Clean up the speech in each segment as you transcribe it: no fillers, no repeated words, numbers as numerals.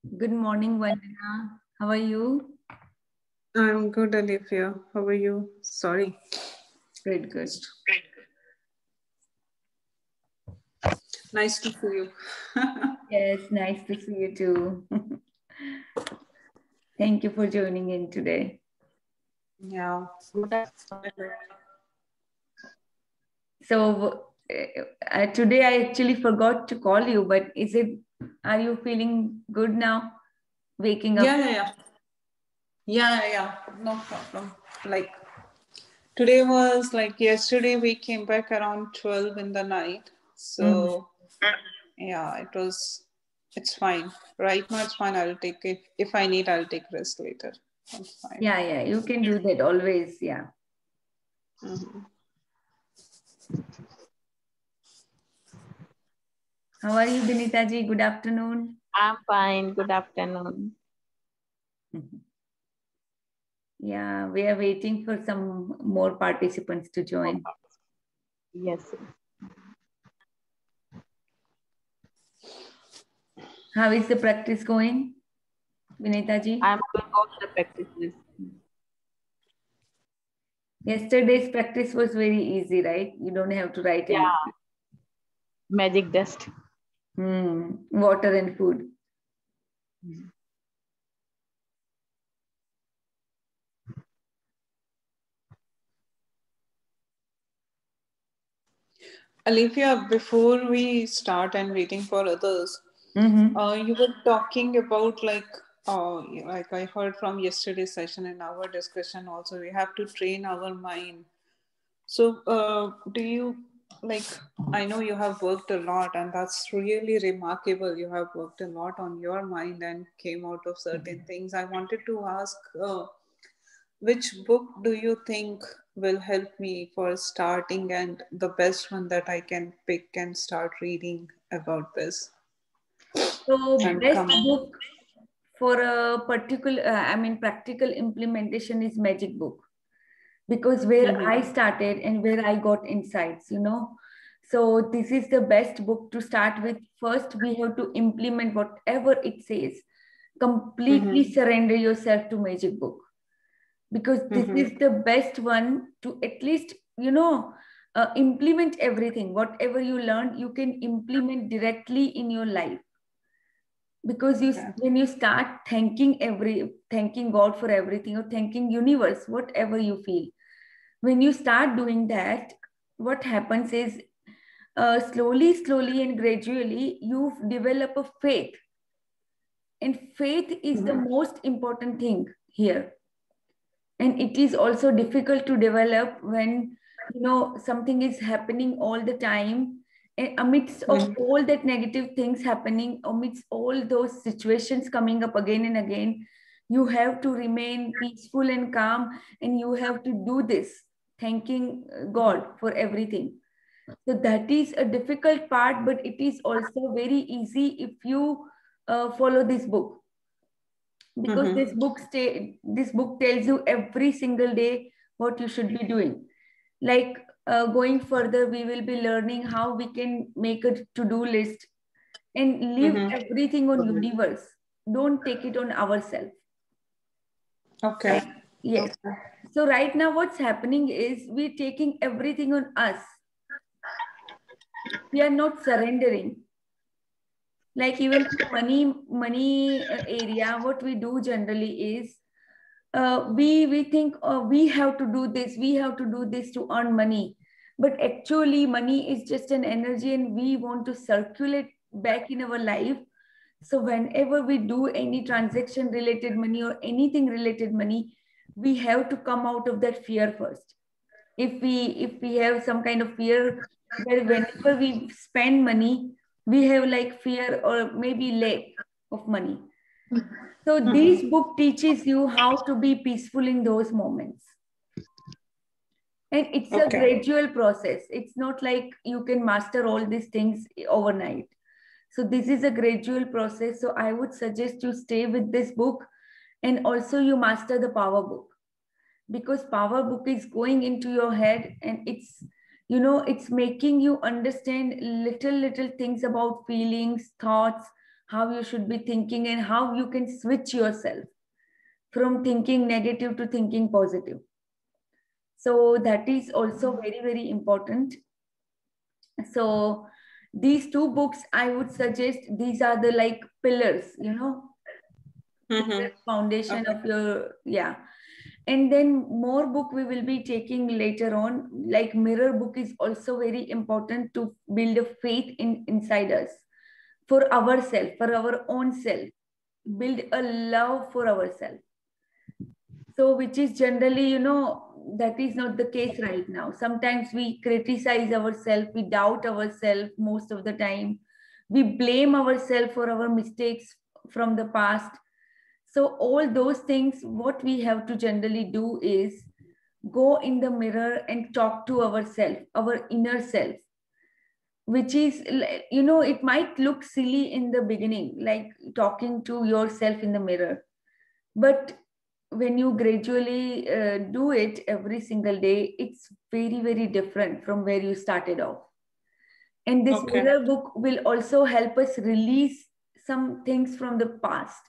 Good morning, Vandana. How are you? I'm good, Olivia. How are you? Sorry. Good, good. Nice to see you. Yes, nice to see you too. Thank you for joining in today. Yeah. Good afternoon. So, today I actually forgot to call you, but are you feeling good now? Waking up? Yeah. No problem. Like today was like yesterday we came back around 12 in the night. Mhm. So yeah, it's fine. Right now it's fine. I'll take it. If I need, I'll take rest later. It's fine. Yeah, you can do that always. Yeah. Mhm. How are you, Binita ji? Good afternoon. I'm fine. Good afternoon. Yeah, we are waiting for some more participants to join. Yes. How is the practice going, Binita ji? I'm doing all the practices. Yesterday's practice was very easy, right? You don't have to write Yeah, anything. magic dust. Water and food. Olivia, before we start and waiting for others, Mm-hmm. you were talking about like I heard from yesterday's session in our discussion also, we have to train our mind. So, do you like? I know you have worked a lot, and that's really remarkable. You have worked a lot on your mind and came out of certain things. I wanted to ask, which book do you think will help me for starting and the best one that I can pick and start reading about this So and best come on? book for a particular, practical implementation is Magic Book, because where Mm-hmm. I started and where I got insights. So this is the best book to start with. First, we have to implement whatever it says. Completely Mm-hmm. surrender yourself to Magic Book, because this Mm-hmm. is the best one to at least implement everything. Whatever you learned, you can implement directly in your life, because Okay. when you start thanking God for everything, or thanking universe, whatever you feel, when you start doing that, what happens is, slowly and gradually you develop a faith, and faith is the most important thing here. And it is also difficult to develop when something is happening all the time, and amidst of Mm-hmm. all that negative things happening, amidst all those situations coming up again and again, you have to remain peaceful and calm, and you have to do this, thanking God for everything. So that is a difficult part, but it is also very easy if you follow this book, because Mm-hmm. this book tells you every single day what you should be doing. Like, going further, we will be learning how we can make a to-do list and leave Mm-hmm. everything on universe. Don't take it on ourselves. Okay. Right? Yes. Okay. So right now what's happening is we're taking everything on us. We are not surrendering. Like, even in the money area, what we do generally is, we think, we have to do this, we have to do this to earn money, but actually money is just an energy, and we want to circulate back in our life. So whenever we do any transaction related money or anything related money, we have to come out of that fear first. If we have some kind of fear, where whenever we spend money, we have like fear or maybe lack of money. So this Mm-hmm. book teaches you how to be peaceful in those moments. And it's a Okay. gradual process. It's not like you can master all these things overnight. So this is a gradual process. So I would suggest you stay with this book, and also you master the power book, because power book is going into your head, and it's making you understand little things about feelings, thoughts, how you should be thinking, and how you can switch yourself from thinking negative to thinking positive. So that is also very, very important. So these two books, I would suggest, these are the like pillars, you know, foundation of your, yeah. And then more book we will be taking later on, like mirror book is also very important to build a faith inside us, for ourselves, for our own self, build a love for ourselves. So which is generally, you know, that is not the case right now. Sometimes we criticize ourselves, we doubt ourselves most of the time, we blame ourselves for our mistakes from the past. So all those things, what we have to generally do is go in the mirror and talk to ourselves, our inner self, which is, you know, it might look silly in the beginning, like talking to yourself in the mirror. But when you gradually do it every single day, it's very, very different from where you started off. And this mirror book will also help us release some things from the past,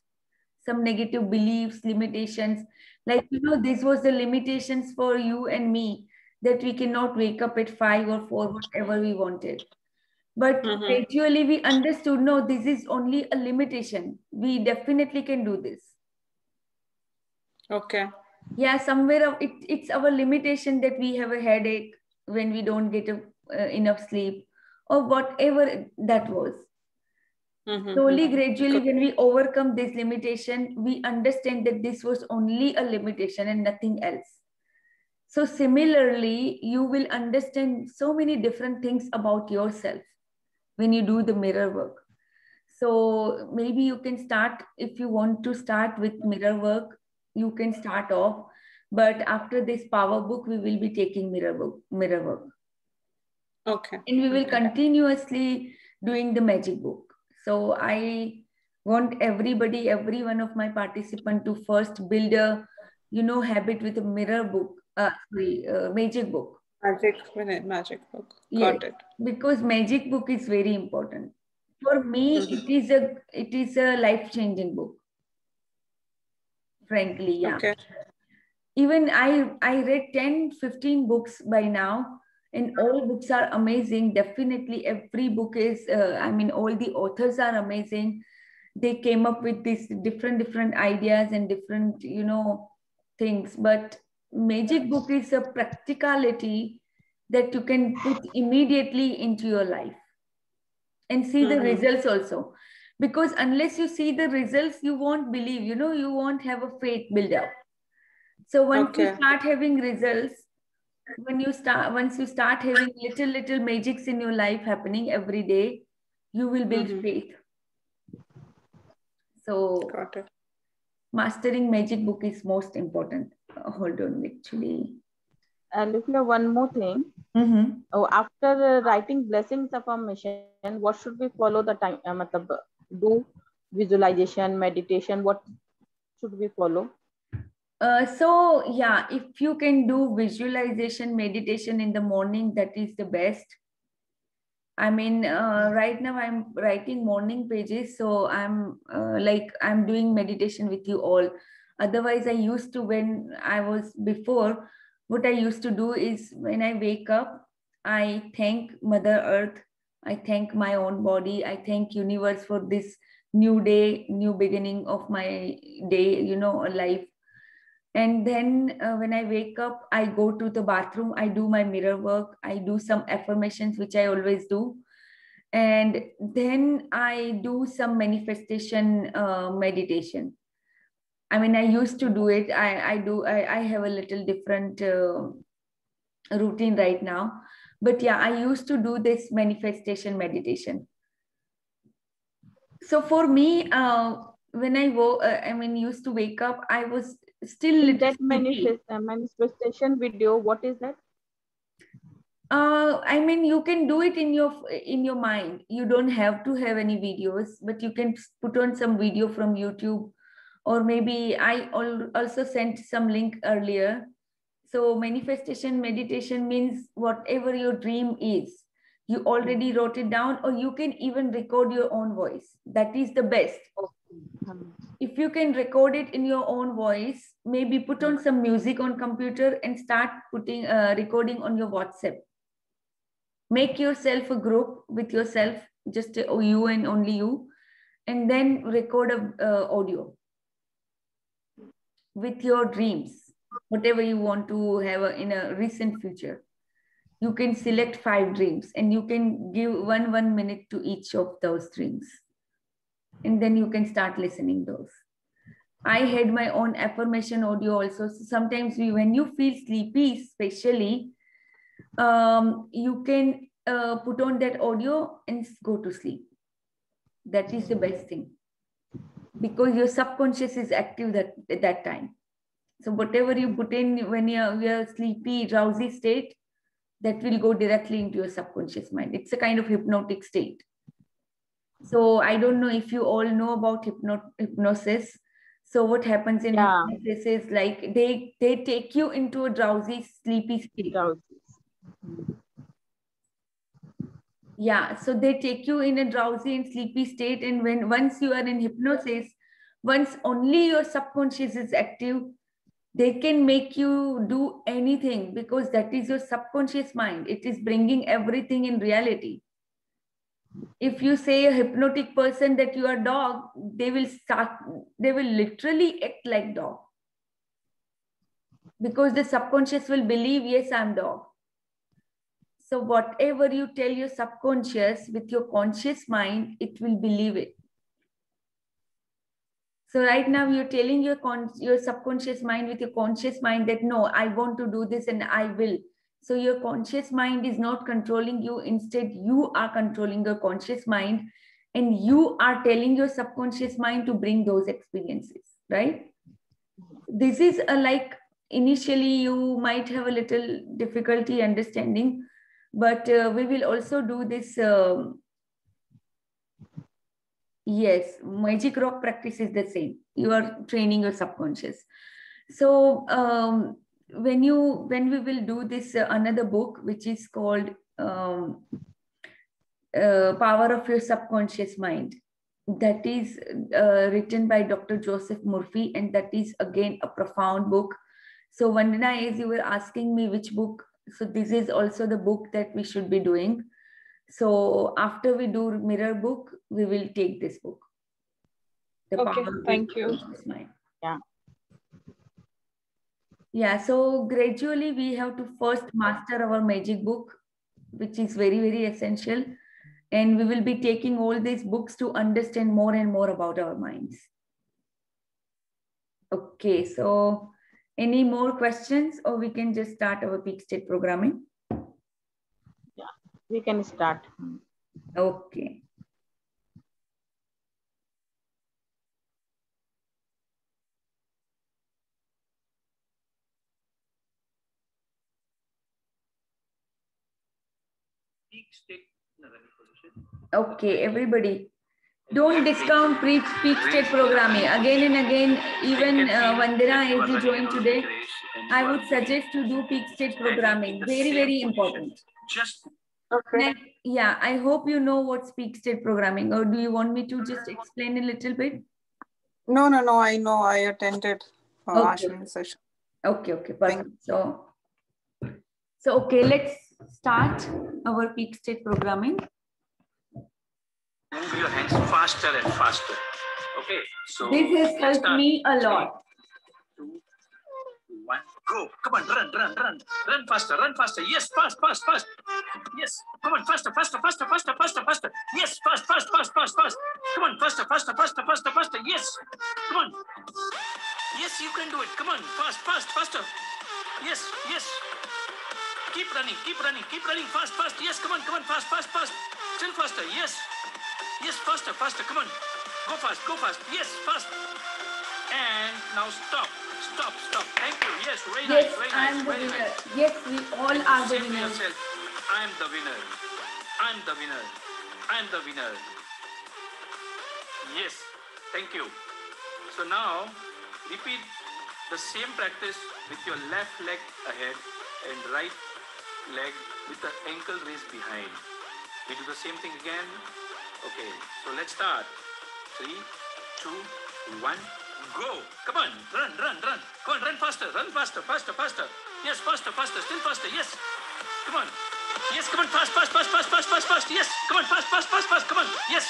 some negative beliefs, limitations. Like, you know, this was the limitations for you and me, that we cannot wake up at 5 or 4, whatever we wanted. But gradually we understood, no, this is only a limitation. We definitely can do this. Okay. Yeah, somewhere it's our limitation that we have a headache when we don't get enough sleep, or whatever that was. Slowly, gradually, when we overcome this limitation, we understand that this was only a limitation and nothing else. So similarly, you will understand so many different things about yourself when you do the mirror work. So maybe you can start, if you want to start with mirror work, you can start off. But after this power book, we will be taking mirror work. Okay. And we will continuously doing the magic book. So I want everybody, every one of my participants, to first build a, you know, habit with a mirror book, magic book. Magic book. Yes, Got it. because magic book is very important. For me, it is a life-changing book. Frankly, yeah. Okay. Even I read 10, 15 books by now, and all books are amazing. Definitely every book is, I mean, all the authors are amazing. They came up with these different ideas and different, you know, things. But magic book is a practicality that you can put immediately into your life and see the results also. Because unless you see the results, you won't believe, you know, you won't have a faith build up. So once you start having results, once you start having little magics in your life happening every day, you will build faith. So got it. Mastering magic book is most important. Hold on, actually. And if you have one more thing, after writing blessings affirmation, what should we follow the time? Do visualization, meditation. What should we follow? So yeah, if you can do visualization, meditation in the morning, that is the best. I mean, right now I'm writing morning pages, so I'm I'm doing meditation with you all. Otherwise, I used to, when I was before, what I used to do is when I wake up, I thank Mother Earth, I thank my own body, I thank universe for this new day, new beginning of my day, you know, life. And then when I wake up, I go to the bathroom, I do my mirror work, I do some affirmations, which I always do. And then I do some manifestation meditation. I mean, I used to do it. I have a little different routine right now. But yeah, I used to do this manifestation meditation. So for me, when used to wake up, I was still that manifestation video. What is that? I mean, you can do it in your mind. You don't have to have any videos, but you can put on some video from YouTube, or maybe I also sent some link earlier. So manifestation meditation means whatever your dream is, You already wrote it down, or you can even record your own voice. That is the best. If you can record it in your own voice, maybe put on some music on computer and start putting recording on your WhatsApp. Make yourself a group with yourself, just you and only you, and then record a audio with your dreams, whatever you want to have in a recent future. You can select 5 dreams and you can give 1 minute to each of those dreams. And then you can start listening those. I had my own affirmation audio also. So sometimes when you feel sleepy, especially, you can put on that audio and go to sleep. That is the best thing, because your subconscious is active at that time. So whatever you put in when you're sleepy, drowsy state, that will go directly into your subconscious mind. It's a kind of hypnotic state. So I don't know if you all know about hypnosis. So what happens in hypnosis is like they take you into a drowsy, sleepy state. Yeah, so they take you in a drowsy and sleepy state, and once you are in hypnosis, once only your subconscious is active, they can make you do anything, because that is your subconscious mind. It is bringing everything in reality. If you say a hypnotic person that you are dog, they will literally act like dog, because the subconscious will believe, yes, I'm dog. So whatever you tell your subconscious with your conscious mind, it will believe it. So right now you're telling your subconscious mind with your conscious mind that, no, I want to do this and I will. So your conscious mind is not controlling you. Instead, you are controlling your conscious mind, and you are telling your subconscious mind to bring those experiences, right? This is initially you might have a little difficulty understanding, but we will also do this. Yes, Magic Rock practice is the same. You are training your subconscious. So when we will do this another book, which is called Power of Your Subconscious Mind. That is written by Dr. Joseph Murphy, and that is again a profound book. So Vandana, as you were asking me which book, so this is also the book that we should be doing. So after we do mirror book, we will take this book. Okay, thank you. Yeah. Yeah, so gradually we have to first master our magic book, which is very, very essential. And we will be taking all these books to understand more and more about our minds. Okay, so any more questions, or we can just start our peak state programming? Yeah, we can start. Okay. Okay, everybody, don't discount peak state programming. Again and again, even Vandana, as you joined today, I would suggest to do peak state programming. Very, very important. Okay. Yeah, I hope you know what's peak state programming, or do you want me to just explain a little bit? No, I know. I attended Ashwin's session. Okay, perfect. So okay, let's start our peak state programming. Move your hands faster and faster. Okay, so this has helped me a lot. 3, 2, 1, go. Come on, run faster, Yes, fast. Yes, come on, faster. Yes, fast. Come on, faster. Yes, come on. Yes, you can do it. Come on, faster. Yes. Keep running. Fast. Yes, come on, fast. Still faster. Yes, faster. Come on, go fast. Yes, fast. And now stop. Thank you. Yes, very nice. I'm the winner. Yes, we all are the winners. I'm the winner. Yes, thank you. So now repeat the same practice with your left leg ahead and right leg with the ankle raised behind. We do the same thing again. Okay, so let's start. 3, 2, 1, go. Come on, run, run, run. Come on, run faster, faster, faster. Yes, faster, still faster. Yes. Come on. Yes, come on, fast. Yes, come on, fast. Come on. Yes.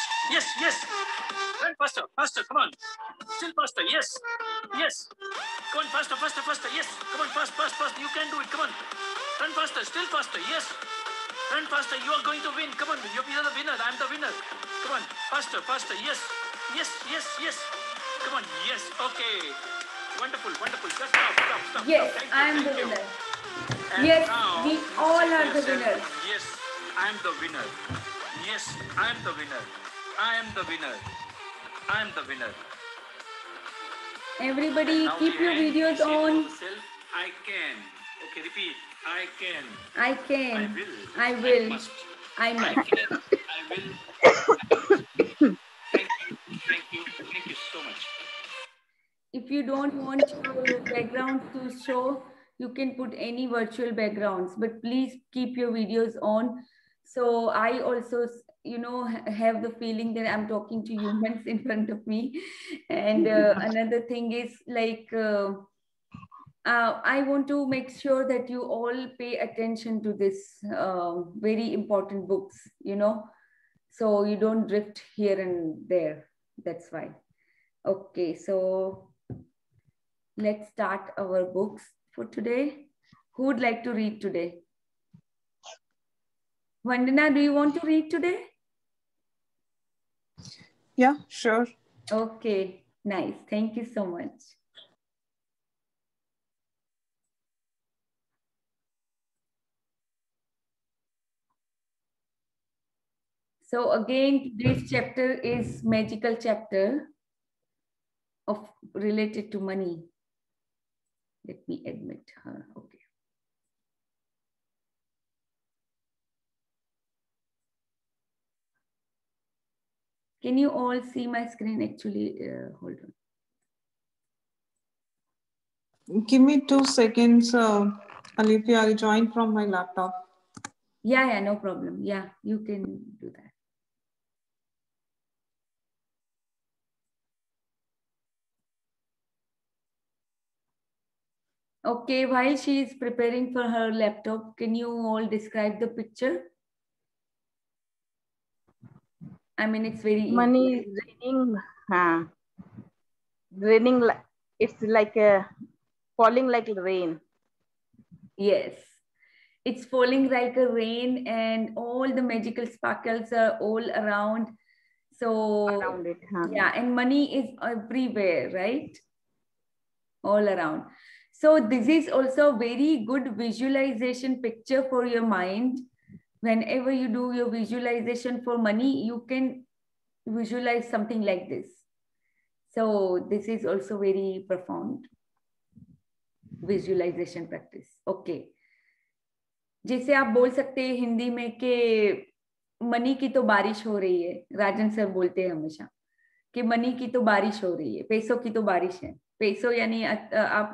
Run faster. Come on. Still faster. Yes. Come on, faster. Yes. Come on, fast. You can do it. Come on. Run faster. Still faster. Yes. Run faster. You are going to win. Come on. You're the winner. I'm the winner. Come on. Faster. Yes. Come on. Yes. Okay. Wonderful. Just stop. Yes, Thank you. I am the winner. And yes, now, we all are the winners. Yes, I am the winner. Yes, I am the winner. I am the winner. Everybody, keep your videos on. I can. Okay, repeat. I can. I can. I will. I must. I must. I can. I will. Thank you so much. If you don't want your background to show, you can put any virtual backgrounds, but please keep your videos on. So I also, have the feeling that I'm talking to humans in front of me. And another thing is like, I want to make sure that you all pay attention to this very important books, so you don't drift here and there. That's why. Okay, so let's start our books for today. Who would like to read today? Vandana, do you want to read today? Yeah, sure. Okay, nice. Thank you so much. So again, today's chapter is magical chapter related to money. Let me admit her. Okay. Can you all see my screen? Actually, hold on. Give me 2 seconds, Alipia. I'll join from my laptop. Yeah, no problem. Yeah, you can do that. Okay, while she is preparing for her laptop, can you all describe the picture? I mean, it's very money is raining. It's like falling like rain. Yes, it's falling like a rain, and all the magical sparkles are all around. So around it, yeah, and money is everywhere, right? All around. So this is also very good visualization picture for your mind. Whenever you do your visualization for money, you can visualize something like this. So this is also very profound visualization practice. Okay. जैसे आप बोल सकते हैं हिंदी में कि money की तो बारिश हो रही है, राजन सर बोलते हैं हमेशा कि मनी की तो बारिश हो रही है, पैसों की तो बारिश है. पैसों यानी आप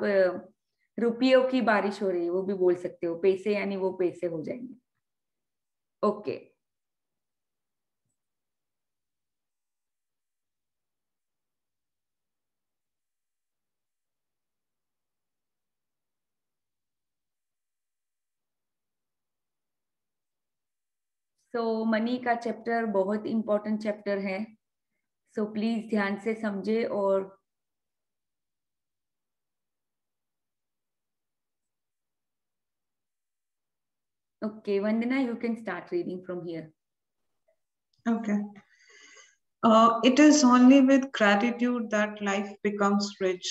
रुपयों की बारिश हो रही है, वो भी बोल सकते हो. पैसे यानी वो पैसे हो जाएंगे. ओके. सो मनी का चैप्टर बहुत इंपॉर्टेंट चैप्टर है. सो प्लीज ध्यान से समझे. और okay, Vandana, you can start reading from here. Okay. It is only with gratitude that life becomes rich.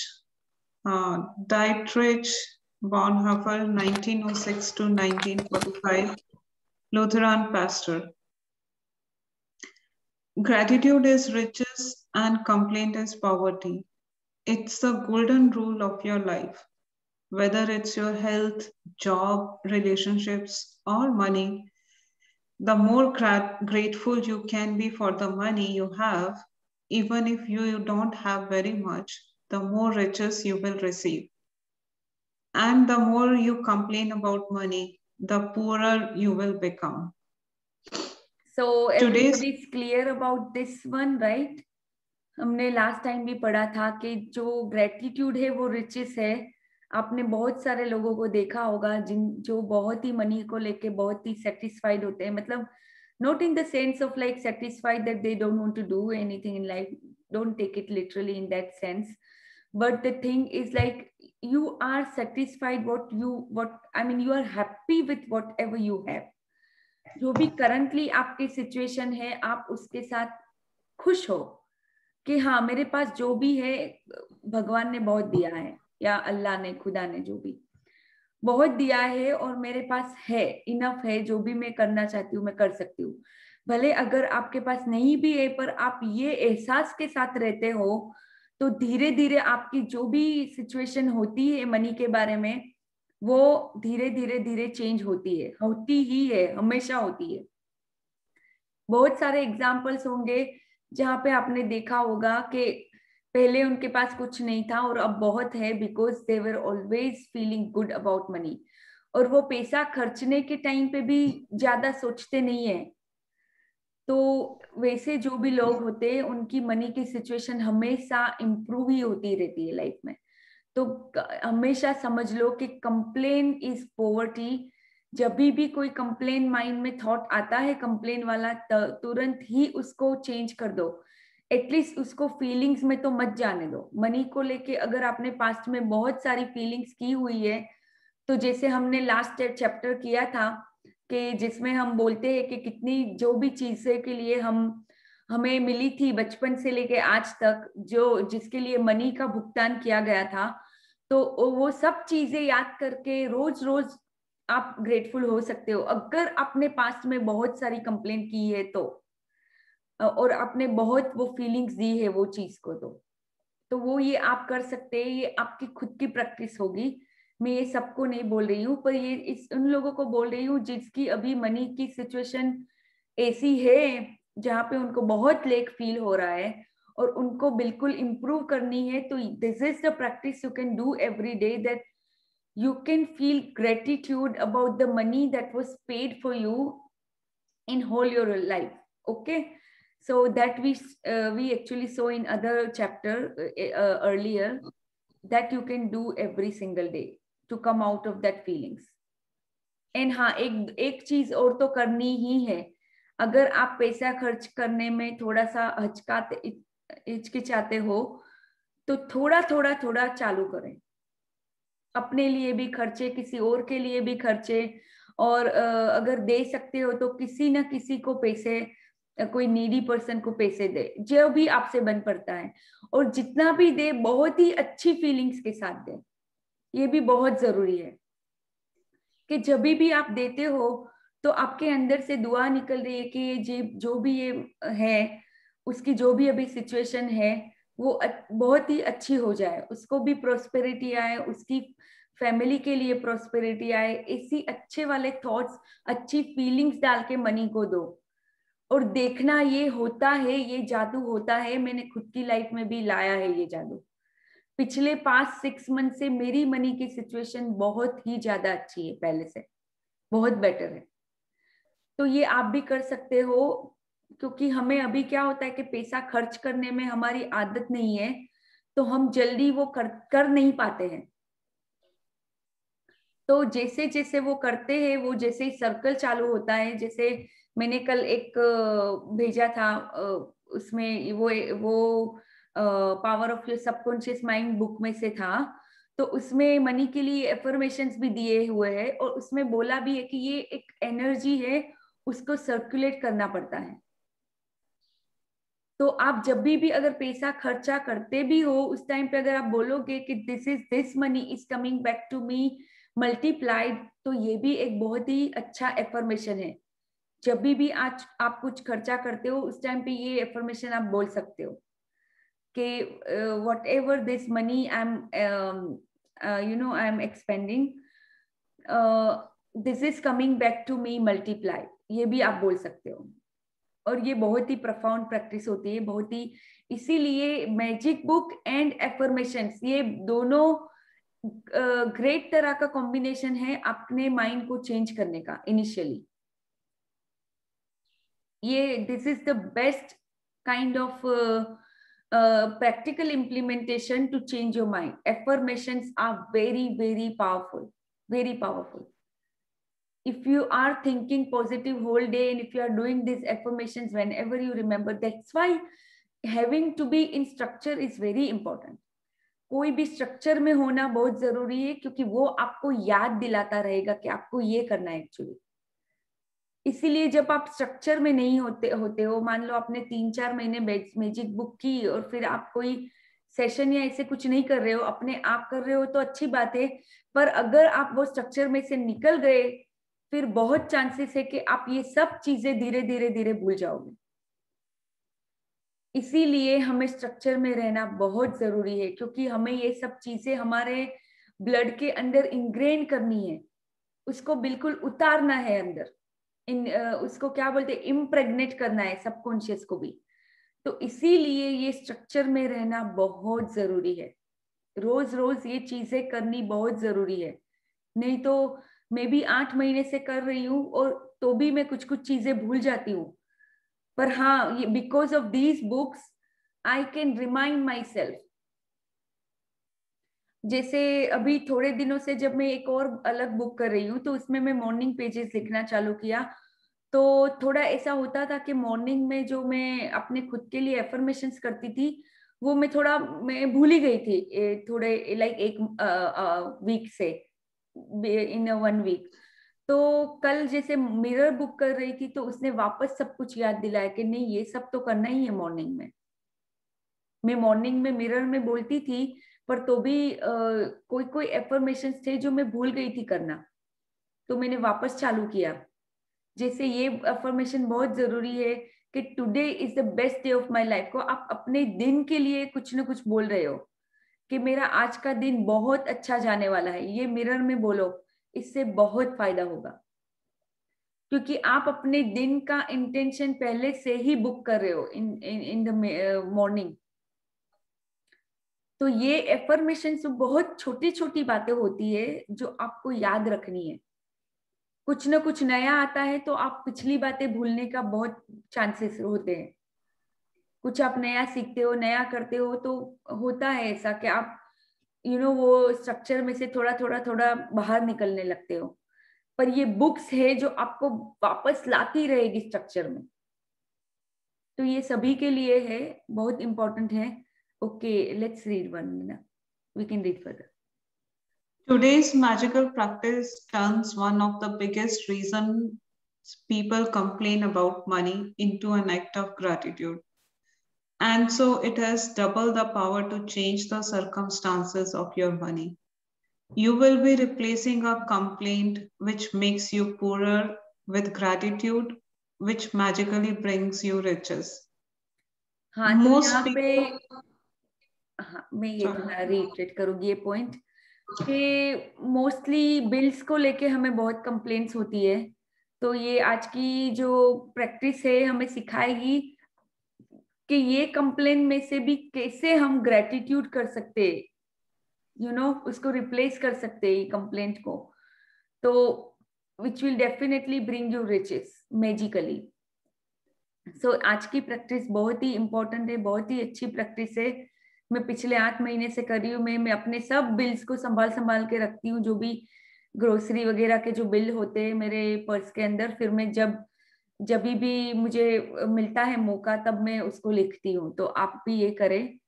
Dietrich Bonhoeffer, 1906 to 1945, Lutheran pastor. Gratitude is riches and complaint is poverty. It's the golden rule of your life. Whether it's your health, job, relationships, or money, the more grateful you can be for the money you have, even if you don't have very much, the more riches you will receive. And the more you complain about money, the poorer you will become. So everybody is clear about this one, right? हमने last time भी पढ़ा था कि जो gratitude है वो riches है. आपने बहुत सारे लोगों को देखा होगा जो बहुत ही मनी को लेके बहुत ही सेटिस्फाइड होते हैं, मतलब not in the sense of like satisfied that they don't want to do anything in life, don't take it literally in that sense, but the thing is like you are satisfied you are happy with whatever you have. जो भी currently आपकी situation है आप उसके साथ खुश हो कि हाँ मेरे पास जो भी है भगवान ने बहुत दिया है, या अल्लाह ने, खुदा ने, जो भी बहुत दिया है और मेरे पास है, इनफ है, जो भी मैं करना चाहती हूँ मैं कर सकती हूँ. भले अगर आपके पास नहीं भी है पर आप ये एहसास के साथ रहते हो तो धीरे धीरे आपकी जो भी सिचुएशन होती है मनी के बारे में वो धीरे धीरे चेंज होती ही है, हमेशा होती है. बहुत सारे एग्जाम्पल्स होंगे जहाँ पे आपने देखा होगा कि पहले उनके पास कुछ नहीं था और अब बहुत है, because they were always feeling good about money. और वो पैसा खर्चने के टाइम पे भी ज्यादा सोचते नहीं है. तो वैसे जो भी लोग होते हैं उनकी मनी की सिचुएशन हमेशा इम्प्रूव ही होती रहती है लाइफ में. तो हमेशा समझ लो कि कंप्लेन इज पॉवर्टी. जब भी कोई कंप्लेन माइंड में थॉट आता है कंप्लेन वाला, तुरंत ही उसको चेंज कर दो. एटलीस्ट उसको फीलिंग्स में तो मत जाने दो. मनी को लेके अगर आपने पास्ट में बहुत सारी फीलिंग्स की हुई है, तो जैसे हमने लास्ट चैप्टर किया था कि जिसमें हम बोलते हैं कि कितनी जो भी चीजें के लिए हमें मिली थी बचपन से लेके आज तक, जो जिसके लिए मनी का भुगतान किया गया था, तो वो सब चीजें याद करके रोज रोज आप ग्रेटफुल हो सकते हो. अगर आपने पास्ट में बहुत सारी कंप्लेंट की है तो, और आपने बहुत वो फीलिंग्स दी है वो चीज को, तो वो ये आप कर सकते हैं. ये आपकी खुद की प्रैक्टिस होगी. मैं ये सबको नहीं बोल रही हूँ, पर ये उन लोगों को बोल रही हूँ जिसकी अभी मनी की सिचुएशन ऐसी है जहाँ पे उनको बहुत लेक फील हो रहा है और उनको बिल्कुल इम्प्रूव करनी है. तो this is the practice you can do every day, that you can feel gratitude about the money that was paid for you in whole your life. Okay, so that we actually saw in other chapter earlier, that you can do every single day to come out of that feelings. and हाँ, एक चीज और तो करनी ही है. अगर आप पैसा खर्च करने में थोड़ा सा हिचकिचाते हो तो थोड़ा चालू करें. अपने लिए भी खर्चे, किसी और के लिए भी खर्चे, और अगर दे सकते हो तो किसी ना किसी को पैसे, कोई नीडी पर्सन को पैसे दे, जो भी आपसे बन पड़ता है. और जितना भी दे बहुत ही अच्छी फीलिंग्स के साथ दे. ये भी बहुत जरूरी है कि जब भी आप देते हो तो आपके अंदर से दुआ निकल रही है कि ये जो भी ये है, उसकी जो भी अभी सिचुएशन है वो बहुत ही अच्छी हो जाए, उसको भी प्रोस्पेरिटी आए, उसकी फैमिली के लिए प्रोस्पेरिटी आए. इसी अच्छे वाले थॉट्स, अच्छी फीलिंग्स डाल के मनी को दो. और देखना ये होता है, ये जादू होता है. मैंने खुद की लाइफ में भी लाया है ये जादू. पिछले 5-6 मंथ से मेरी मनी की सिचुएशन बहुत ही ज्यादा अच्छी है, पहले से बहुत बेटर है. तो ये आप भी कर सकते हो, क्योंकि हमें अभी क्या होता है कि पैसा खर्च करने में हमारी आदत नहीं है, तो हम जल्दी वो कर नहीं पाते हैं. तो जैसे जैसे वो करते हैं, वो जैसे ही सर्कल चालू होता है, जैसे मैंने कल एक भेजा था, उसमें वो power of your subconscious mind book में से था. तो उसमें मनी के लिए एफर्मेशंस भी दिए हुए हैं और उसमें बोला भी है कि ये एक एनर्जी है, उसको सर्कुलेट करना पड़ता है. तो आप जब भी अगर पैसा खर्चा करते भी हो, उस टाइम पे अगर आप बोलोगे कि this money is coming back to me multiplied, तो ये भी एक बहुत ही अच्छा एफर्मेशन है. जब भी आज आप कुछ खर्चा करते हो उस टाइम पे ये एफर्मेशन आप बोल सकते हो कि whatever this money I am expending, this is coming back to me multiply. ये भी आप बोल सकते हो. और ये बहुत ही प्रोफाउंड प्रैक्टिस होती है, बहुत ही. इसीलिए मैजिक बुक एंड एफर्मेशंस, ये दोनों ग्रेट तरह का कॉम्बिनेशन है अपने माइंड को चेंज करने का इनिशियली. ये this is the best kind of practical implementation to change your mind. Affirmations are very, very powerful, very powerful. If you are thinking positive whole day and if you are doing these affirmations whenever you remember, that's why having to be in structure is very important. कोई भी structure में होना बहुत जरूरी है, क्योंकि वो आपको याद दिलाता रहेगा कि आपको ये करना है एक्चुअली. इसीलिए जब आप स्ट्रक्चर में नहीं होते हो, मान लो आपने 3-4 महीने मैजिक बुक की और फिर आप कोई सेशन या ऐसे कुछ नहीं कर रहे हो, अपने आप कर रहे हो तो अच्छी बात है, पर अगर आप वो स्ट्रक्चर में से निकल गए फिर बहुत चांसेस है कि आप ये सब चीजें धीरे धीरे धीरे भूल जाओगे. इसीलिए हमें स्ट्रक्चर में रहना बहुत जरूरी है, क्योंकि हमें ये सब चीजें हमारे ब्लड के अंदर इंग्रेन करनी है, उसको बिल्कुल उतारना है अंदर, उसको क्या बोलते हैं, इम्प्रेग्नेट करना है सबकॉन्शियस को भी. तो इसीलिए ये स्ट्रक्चर में रहना बहुत जरूरी है. रोज रोज ये चीजें करनी बहुत जरूरी है. नहीं तो मैं भी 8 महीने से कर रही हूँ और तो भी मैं कुछ कुछ चीजें भूल जाती हूँ. पर हाँ, because of these books I can remind my self. जैसे अभी थोड़े दिनों से जब मैं एक और अलग बुक कर रही हूँ तो उसमें मैं मॉर्निंग पेजेस लिखना चालू किया. तो थोड़ा ऐसा होता था कि मॉर्निंग में जो मैं अपने खुद के लिए एफर्मेशंस करती थी वो मैं भूल ही गई थी थोड़े लाइक एक वीक से, इन 1 वीक. तो कल जैसे मिरर बुक कर रही थी तो उसने वापस सब कुछ याद दिलाया कि नहीं, ये सब तो करना ही है मॉर्निंग में. मैं मॉर्निंग में मिरर में बोलती थी पर तो भी कोई कोई एफर्मेशंस थे जो मैं भूल गई थी करना, तो मैंने वापस चालू किया. जैसे ये अफर्मेशन बहुत जरूरी है कि today is the best day of my life. को आप अपने दिन के लिए कुछ ना कुछ बोल रहे हो कि मेरा आज का दिन बहुत अच्छा जाने वाला है, ये मिरर में बोलो, इससे बहुत फायदा होगा. क्योंकि आप अपने दिन का इंटेंशन पहले से ही बुक कर रहे हो इन द मॉर्निंग. तो ये एफर्मेशन बहुत छोटी छोटी बातें होती है जो आपको याद रखनी है. कुछ ना कुछ नया आता है तो आप पिछली बातें भूलने का बहुत चांसेस होते हैं. कुछ आप नया सीखते हो, नया करते हो तो होता है ऐसा कि आप वो स्ट्रक्चर में से थोड़ा थोड़ा बाहर निकलने लगते हो. पर ये बुक्स है जो आपको वापस लाती रहेगी स्ट्रक्चर में. तो ये सभी के लिए है, बहुत इंपॉर्टेंट है. Okay, let's read one minute, we can read further. Today's magical practice turns one of the biggest reasons people complain about money into an act of gratitude. And so it has double the power to change the circumstances of your money. You will be replacing a complaint which makes you poorer with gratitude, which magically brings you riches. हाँ, तो यहाँ पे मैं ये थोड़ा retreat करूंगी ये point कि मोस्टली बिल्स को लेके हमें बहुत कंप्लेंट्स होती है. तो ये आज की जो प्रैक्टिस है हमें सिखाएगी कि ये कंप्लेंट में से भी कैसे हम ग्रेटिट्यूड कर सकते हैं, उसको रिप्लेस कर सकते हैं ये कंप्लेंट को. तो which will definitely bring you riches magically. So आज की प्रैक्टिस बहुत ही इंपॉर्टेंट है, बहुत ही अच्छी प्रैक्टिस है. मैं पिछले 8 महीने से कर रही हूँ. मैं अपने सब बिल्स को संभाल के रखती हूँ, जो भी ग्रोसरी वगैरह के जो बिल होते हैं मेरे पर्स के अंदर. फिर मैं जब भी मुझे मिलता है मौका तब मैं उसको लिखती हूँ. तो आप भी ये करें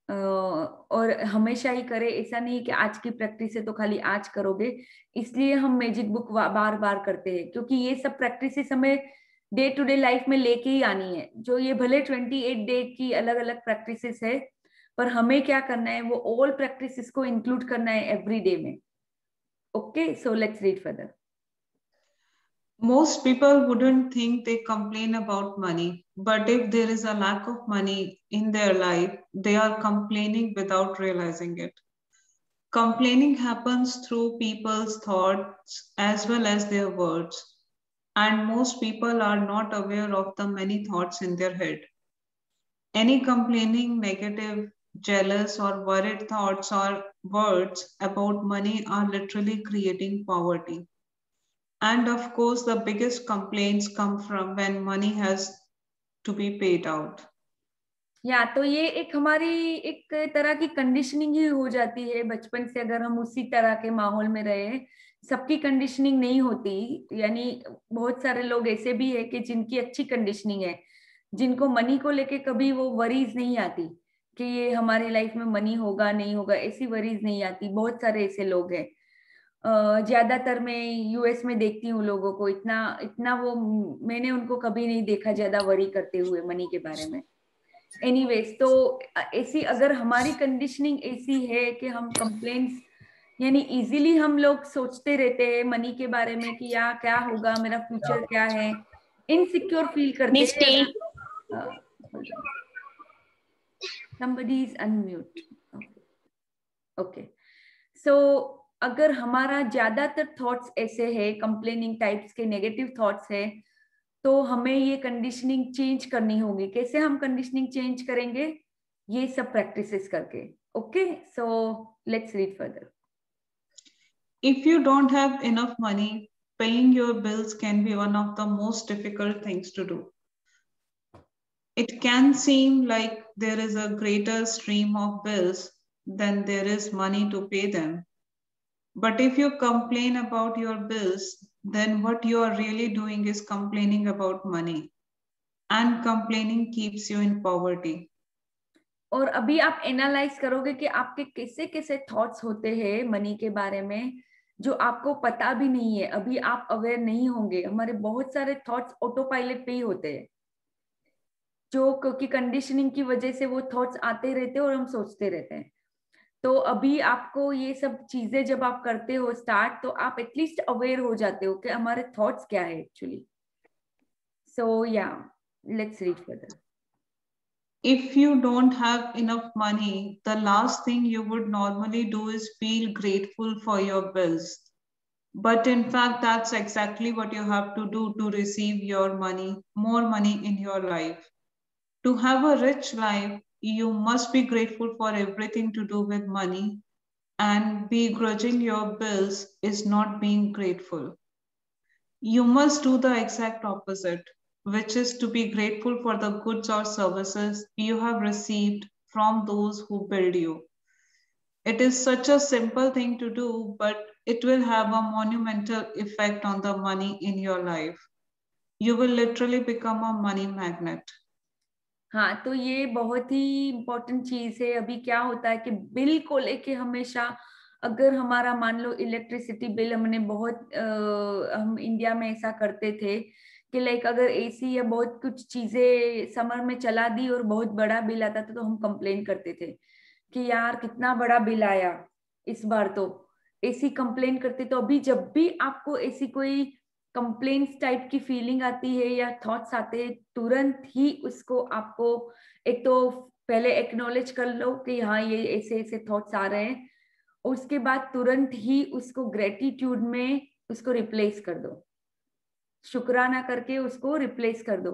और हमेशा ही करें. ऐसा नहीं कि आज की प्रैक्टिस है तो खाली आज करोगे. इसलिए हम मैजिक बुक बार बार करते हैं, क्योंकि ये सब प्रैक्टिसेस हमें डे टू डे लाइफ में लेके ही आनी है. जो ये भले 28 डे की अलग अलग प्रैक्टिसेस है, पर हमें क्या करना है, वो ऑल प्रैक्टिसेस को इंक्लूड करना है एवरी डे में. Okay, so let's read further. Most people wouldn't think they complain about money, but if there is a lack of money in their life, they are complaining without realizing it. Complaining happens through people's thoughts as well as their words, and most people are not aware of the many thoughts in their head. Any complaining, negative, jealous, or worried thoughts or words about money are literally creating poverty. And of course, the biggest complaints come from when money has to be paid out. या तो ये एक हमारी एक तरह की conditioning ही हो जाती है बचपन से, अगर हम उसी तरह के माहौल में रहे। सबकी कंडीशनिंग नहीं होती, यानी बहुत सारे लोग ऐसे भी है कि जिनकी अच्छी कंडीशनिंग है, जिनको मनी को लेके कभी वो वरीज नहीं आती कि ये हमारी लाइफ में मनी होगा नहीं होगा, ऐसी वरीज नहीं आती। बहुत सारे ऐसे लोग हैं। ज्यादातर मैं यूएस में देखती हूँ लोगों को, इतना इतना वो, मैंने उनको कभी नहीं देखा ज्यादा वरी करते हुए मनी के बारे में। एनीवेज, तो ऐसी अगर हमारी कंडीशनिंग ऐसी है कि हम कंप्लेंट्स, यानी इजीली हम लोग सोचते रहते हैं मनी के बारे में कि या क्या होगा, मेरा फ्यूचर क्या है, इनसिक्योर फील करते हैं। somebody is unmute. Okay. So अगर हमारा ज्यादातर थॉट्स ऐसे है, कंप्लेनिंग टाइप्स के नेगेटिव थॉट्स है, तो हमें ये कंडीशनिंग चेंज करनी होगी। कैसे हम कंडीशनिंग चेंज करेंगे? ये सब प्रैक्टिसेस करके। Okay, so let's read further. If you don't have enough money, paying your bills can be one of the most difficult things to do. It can seem like there is a greater stream of bills than there is money to pay them. But if you complain about your bills, then what you are really doing is complaining about money. And complaining keeps you in poverty. और अभी आप analyse करोगे कि आपके कैसे कैसे thoughts होते हैं मनी के बारे में जो आपको पता भी नहीं है, अभी आप अवेयर नहीं होंगे। हमारे बहुत सारे थॉट्स ऑटो पायलट पे ही होते हैं, जो क्योंकि कंडीशनिंग की वजह से वो थॉट्स आते रहते हैं और हम सोचते रहते हैं। तो अभी आपको ये सब चीजें जब आप करते हो स्टार्ट, तो आप एटलीस्ट अवेयर हो जाते हो कि हमारे थॉट्स क्या है एक्चुअली। सो या let's read further. If you don't have enough money, the last thing you would normally do is feel grateful for your bills. But in fact, that's exactly what you have to do to receive your money, more money in your life. To have a rich life, you must be grateful for everything to do with money, and begrudging your bills is not being grateful. You must do the exact opposite, which is to be grateful for the goods or services you have received from those who build you. It is such a simple thing to do, but it will have a monumental effect on the money in your life. You will literally become a money magnet. हाँ, तो ये बहुत ही important चीज है। अभी क्या होता है कि बिल को लेके हमेशा, अगर हमारा मान लो इलेक्ट्रिसिटी बिल, हमने बहुत हम इंडिया में ऐसा करते थे कि लाइक अगर एसी या बहुत कुछ चीजें समर में चला दी और बहुत बड़ा बिल आता था तो हम कंप्लेन करते थे कि यार कितना बड़ा बिल आया इस बार, तो एसी कंप्लेन करते। तो अभी जब भी आपको ऐसी कोई कंप्लेंट्स टाइप की फीलिंग आती है या थॉट्स आते हैं, तुरंत ही उसको आपको एक तो पहले एक्नॉलेज कर लो कि हाँ ये ऐसे ऐसे थॉट्स आ रहे हैं, उसके बाद तुरंत ही उसको ग्रेटिट्यूड में उसको रिप्लेस कर दो, शुक्राना करके उसको रिप्लेस कर दो।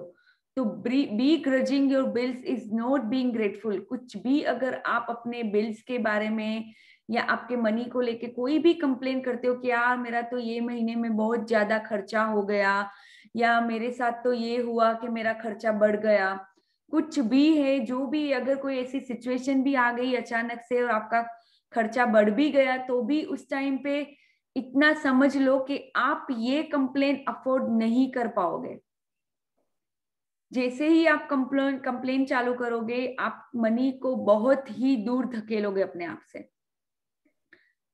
तो be grudging your bills is not being grateful. कुछ भी अगर आप अपने बिल्स के बारे में या आपके मनी को लेके कोई भी कंप्लेन करते हो कि यार मेरा तो ये महीने में बहुत ज्यादा खर्चा हो गया, या मेरे साथ तो ये हुआ कि मेरा खर्चा बढ़ गया, कुछ भी है, जो भी अगर कोई ऐसी सिचुएशन भी आ गई अचानक से और आपका खर्चा बढ़ भी गया, तो भी उस टाइम पे इतना समझ लो कि आप ये कंप्लेन अफोर्ड नहीं कर पाओगे। जैसे ही आप कंप्लेन चालू करोगे, आप मनी को बहुत ही दूर धकेलोगे अपने आप से।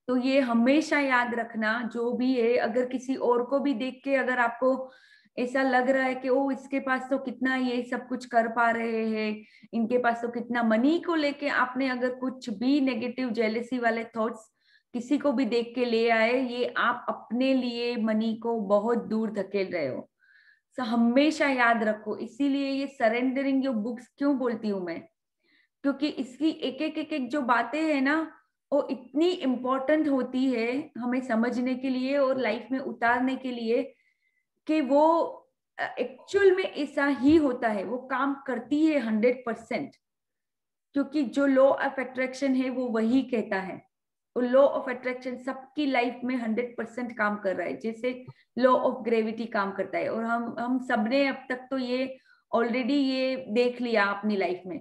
तो ये हमेशा याद रखना, जो भी है, अगर किसी और को भी देख के अगर आपको ऐसा लग रहा है कि ओ इसके पास तो कितना ये सब कुछ कर पा रहे हैं, इनके पास तो कितना, मनी को लेके आपने अगर कुछ भी नेगेटिव जेलेसी वाले थॉट्स किसी को भी देख के ले आए, ये आप अपने लिए मनी को बहुत दूर धकेल रहे हो। तो हमेशा याद रखो। इसीलिए ये सरेंडरिंग योर बुक्स क्यों बोलती हूँ मैं, क्योंकि इसकी एक एक जो बातें है ना, वो इतनी इम्पोर्टेंट होती है हमें समझने के लिए और लाइफ में उतारने के लिए, कि वो एक्चुअल में ऐसा ही होता है, वो काम करती है 100%। क्योंकि जो लॉ ऑफ अट्रैक्शन है वो वही कहता है लॉ ऑफ अट्रैक्शन सबकी लाइफ में 100% काम कर रहा है, जैसे लॉ ऑफ ग्रेविटी काम करता है। और हम सबने अब तक तो ये ऑलरेडी ये देख लिया अपनी लाइफ में।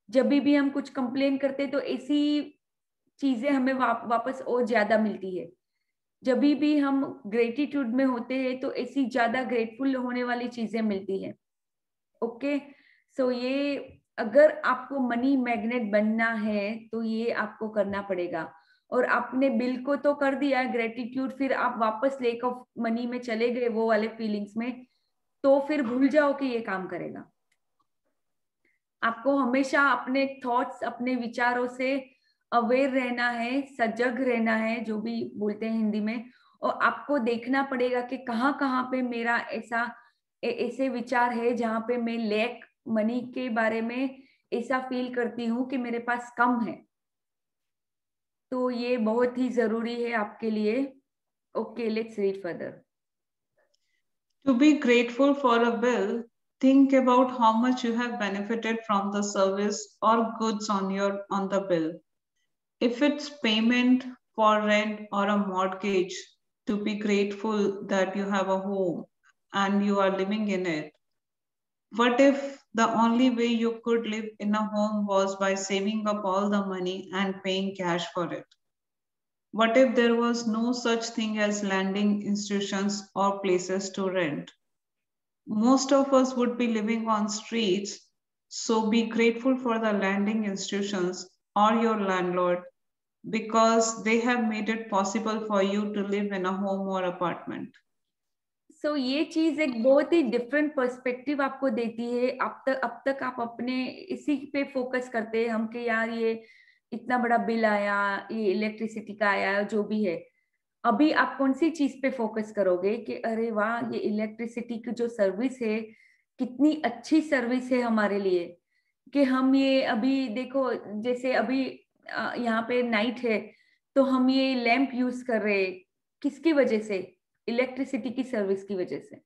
जब भी हम कुछ कंप्लेन करते तो ऐसी चीजें हमें वापस और ज्यादा मिलती है। जब भी हम ग्रेटिट्यूड में होते हैं तो ऐसी ज्यादा ग्रेटफुल होने वाली चीजें मिलती है। ओके, सो ये अगर आपको मनी मैग्नेट बनना है तो ये आपको करना पड़ेगा। और आपने बिल को तो कर दिया ग्रेटिट्यूड, फिर आप वापस लेक ऑफ मनी में चले गए वो वाले फीलिंग्स में, तो फिर भूल जाओ कि ये काम करेगा। आपको हमेशा अपने थॉट्स, अपने विचारों से अवेयर रहना है, सजग रहना है, जो भी बोलते हैं हिंदी में। और आपको देखना पड़ेगा कि कहाँ कहाँ पे मेरा ऐसे विचार है जहाँ पे मैं लैक मनी के बारे में ऐसा फील करती हूँ कि मेरे पास कम है। तो ये बहुत ही जरूरी है आपके लिए। Okay, let's read further. To be grateful for a bill, think about how much you have benefited from the service or goods on the bill. If it's payment for rent or a mortgage, to be grateful that you have a home and you are living in it. What if the only way you could live in a home was by saving up all the money and paying cash for it? What if there was no such thing as landing institutions or places to rent? Most of us would be living on streets, so be grateful for the landing institutions or your landlord because they have made it possible for you to live in a home or apartment. So ये चीज एक बहुत ही different perspective आपको देती है। अब तक आप अपने इसी पे फोकस करते हैं हम कि यार ये इतना बड़ा बिल आया, ये इलेक्ट्रिसिटी का आया, जो भी है। अभी आप कौन सी चीज पे फोकस करोगे कि अरे वाह, ये इलेक्ट्रिसिटी की जो सर्विस है कितनी अच्छी सर्विस है हमारे लिए। कि हम ये अभी देखो, जैसे अभी यहाँ पे नाइट है तो हम ये लैंप यूज कर रहे हैं, किसकी वजह से? इलेक्ट्रिसिटी की सर्विस की वजह से।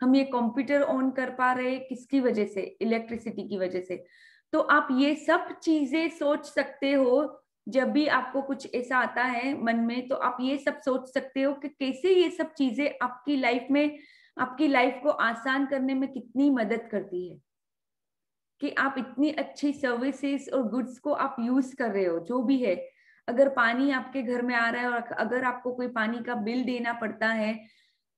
हम ये कंप्यूटर ऑन कर पा रहे हैं, किसकी वजह से? इलेक्ट्रिसिटी की वजह से। तो आप ये सब चीजें सोच सकते हो। जब भी आपको कुछ ऐसा आता है मन में, तो आप ये सब सोच सकते हो कि कैसे ये सब चीजें आपकी लाइफ में, आपकी लाइफ को आसान करने में कितनी मदद करती है। कि आप इतनी अच्छी सर्विसेज और गुड्स को आप यूज कर रहे हो, जो भी है। अगर पानी आपके घर में आ रहा है और अगर आपको कोई पानी का बिल देना पड़ता है,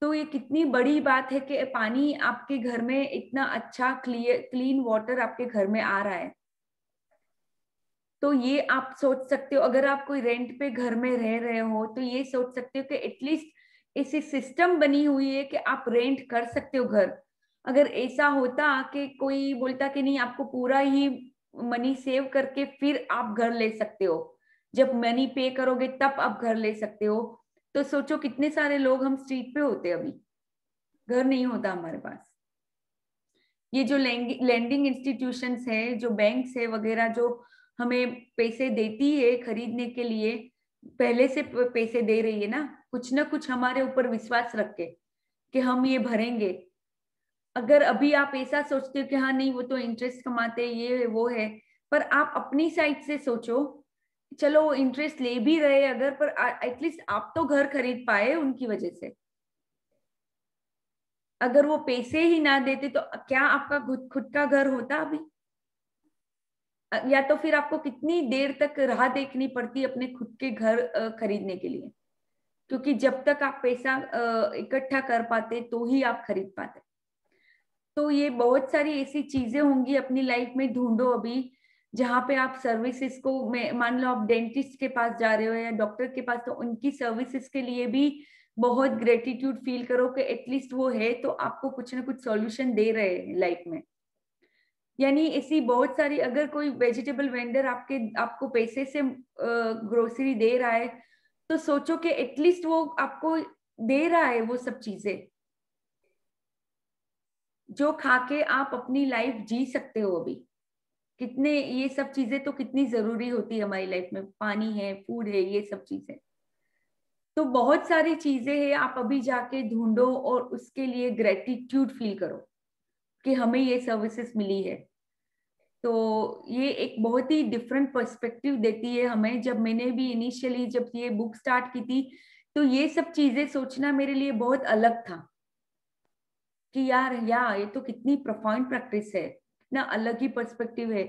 तो ये कितनी बड़ी बात है कि पानी आपके घर में इतना अच्छा क्लीन वाटर आपके घर में आ रहा है। तो ये आप सोच सकते हो। अगर आप कोई रेंट पे घर में रह रहे हो तो ये सोच सकते हो कि एटलीस्ट ऐसी सिस्टम बनी हुई है कि आप रेंट कर सकते हो घर। अगर ऐसा होता कि कोई बोलता कि नहीं, आपको पूरा ही मनी सेव करके फिर आप घर ले सकते हो, जब मनी पे करोगे तब आप घर ले सकते हो, तो सोचो कितने सारे लोग हम स्ट्रीट पे होते, अभी घर नहीं होता हमारे पास। ये जो लैंडिंग इंस्टीट्यूशंस है, जो बैंक्स है वगैरह, जो हमें पैसे देती है खरीदने के लिए, पहले से पैसे दे रही है ना कुछ हमारे ऊपर विश्वास रख के कि हम ये भरेंगे। अगर अभी आप ऐसा सोचते हो कि हाँ नहीं, वो तो इंटरेस्ट कमाते, ये वो है, पर आप अपनी साइड से सोचो, चलो इंटरेस्ट ले भी रहे अगर, पर एटलीस्ट आप तो घर खरीद पाए उनकी वजह से। अगर वो पैसे ही ना देते तो क्या आपका खुद का घर होता अभी? या तो फिर आपको कितनी देर तक राह देखनी पड़ती अपने खुद के घर खरीदने के लिए, क्योंकि जब तक आप पैसा इकट्ठा कर पाते तो ही आप खरीद पाते। तो ये बहुत सारी ऐसी चीजें होंगी अपनी लाइफ में, ढूंढो अभी जहाँ पे आप सर्विसेज को, मान लो आप डेंटिस्ट के पास जा रहे हो या डॉक्टर के पास, तो उनकी सर्विसेज के लिए भी बहुत ग्रेटिट्यूड फील करो कि एटलीस्ट वो है तो आपको कुछ ना कुछ सॉल्यूशन दे रहे हैं लाइफ में। यानी ऐसी बहुत सारी, अगर कोई वेजिटेबल वेंडर आपको पैसे से ग्रोसरी दे रहा है, तो सोचो कि एटलीस्ट वो आपको दे रहा है वो सब चीजें जो खा के आप अपनी लाइफ जी सकते हो अभी। कितने ये सब चीजें तो कितनी जरूरी होती है हमारी लाइफ में, पानी है, फूड है, ये सब चीजें। तो बहुत सारी चीजें हैं, आप अभी जाके ढूंढो और उसके लिए ग्रेटिट्यूड फील करो कि हमें ये सर्विसेज मिली है। तो ये एक बहुत ही डिफरेंट पर्सपेक्टिव देती है हमें. जब मैंने भी इनिशियली जब ये बुक स्टार्ट की थी तो ये सब चीजें सोचना मेरे लिए बहुत अलग था कि यार ये तो कितनी प्रोफाउंड प्रैक्टिस है, इतना अलग ही पर्सपेक्टिव है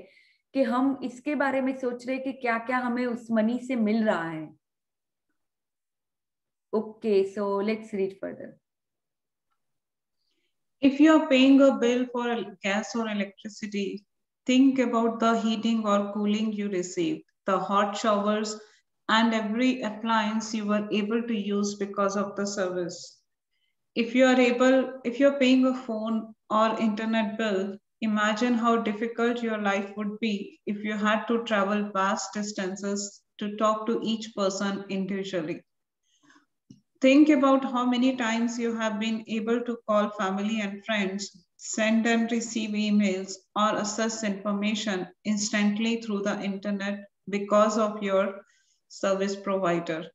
कि हम इसके बारे में सोच रहे हैं कि क्या क्या हमें उस मनी से मिल रहा है. Okay, so let's read further. If you are paying a bill for gas or electricity, think about the heating or cooling you received, the hot showers, and every appliance you were able to use because of the service. If you're paying a phone or internet bill, imagine how difficult your life would be if you had to travel vast distances to talk to each person individually. Think about how many times you have been able to call family and friends, send and receive emails, or access information instantly through the internet because of your service provider.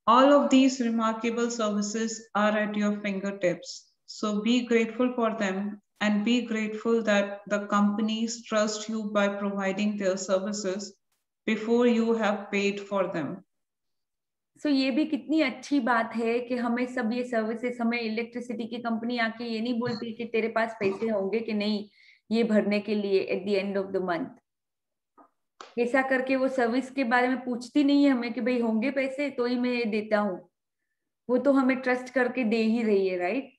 All of these remarkable services are at your fingertips. So be grateful for them and be grateful that the companies trust you by providing their services before you have paid for them. सो ये भी कितनी अच्छी बात है कि हमें सब ये सर्विसेज, हमें इलेक्ट्रिसिटी की कंपनी आके ये नहीं बोलती कि तेरे पास पैसे होंगे कि नहीं ये भरने के लिए at the end of the month. ऐसा करके वो सर्विस के बारे में पूछती नहीं है हमें कि भाई होंगे पैसे तो ही मैं देता हूँ. वो तो हमें ट्रस्ट करके दे ही रही है, राइट.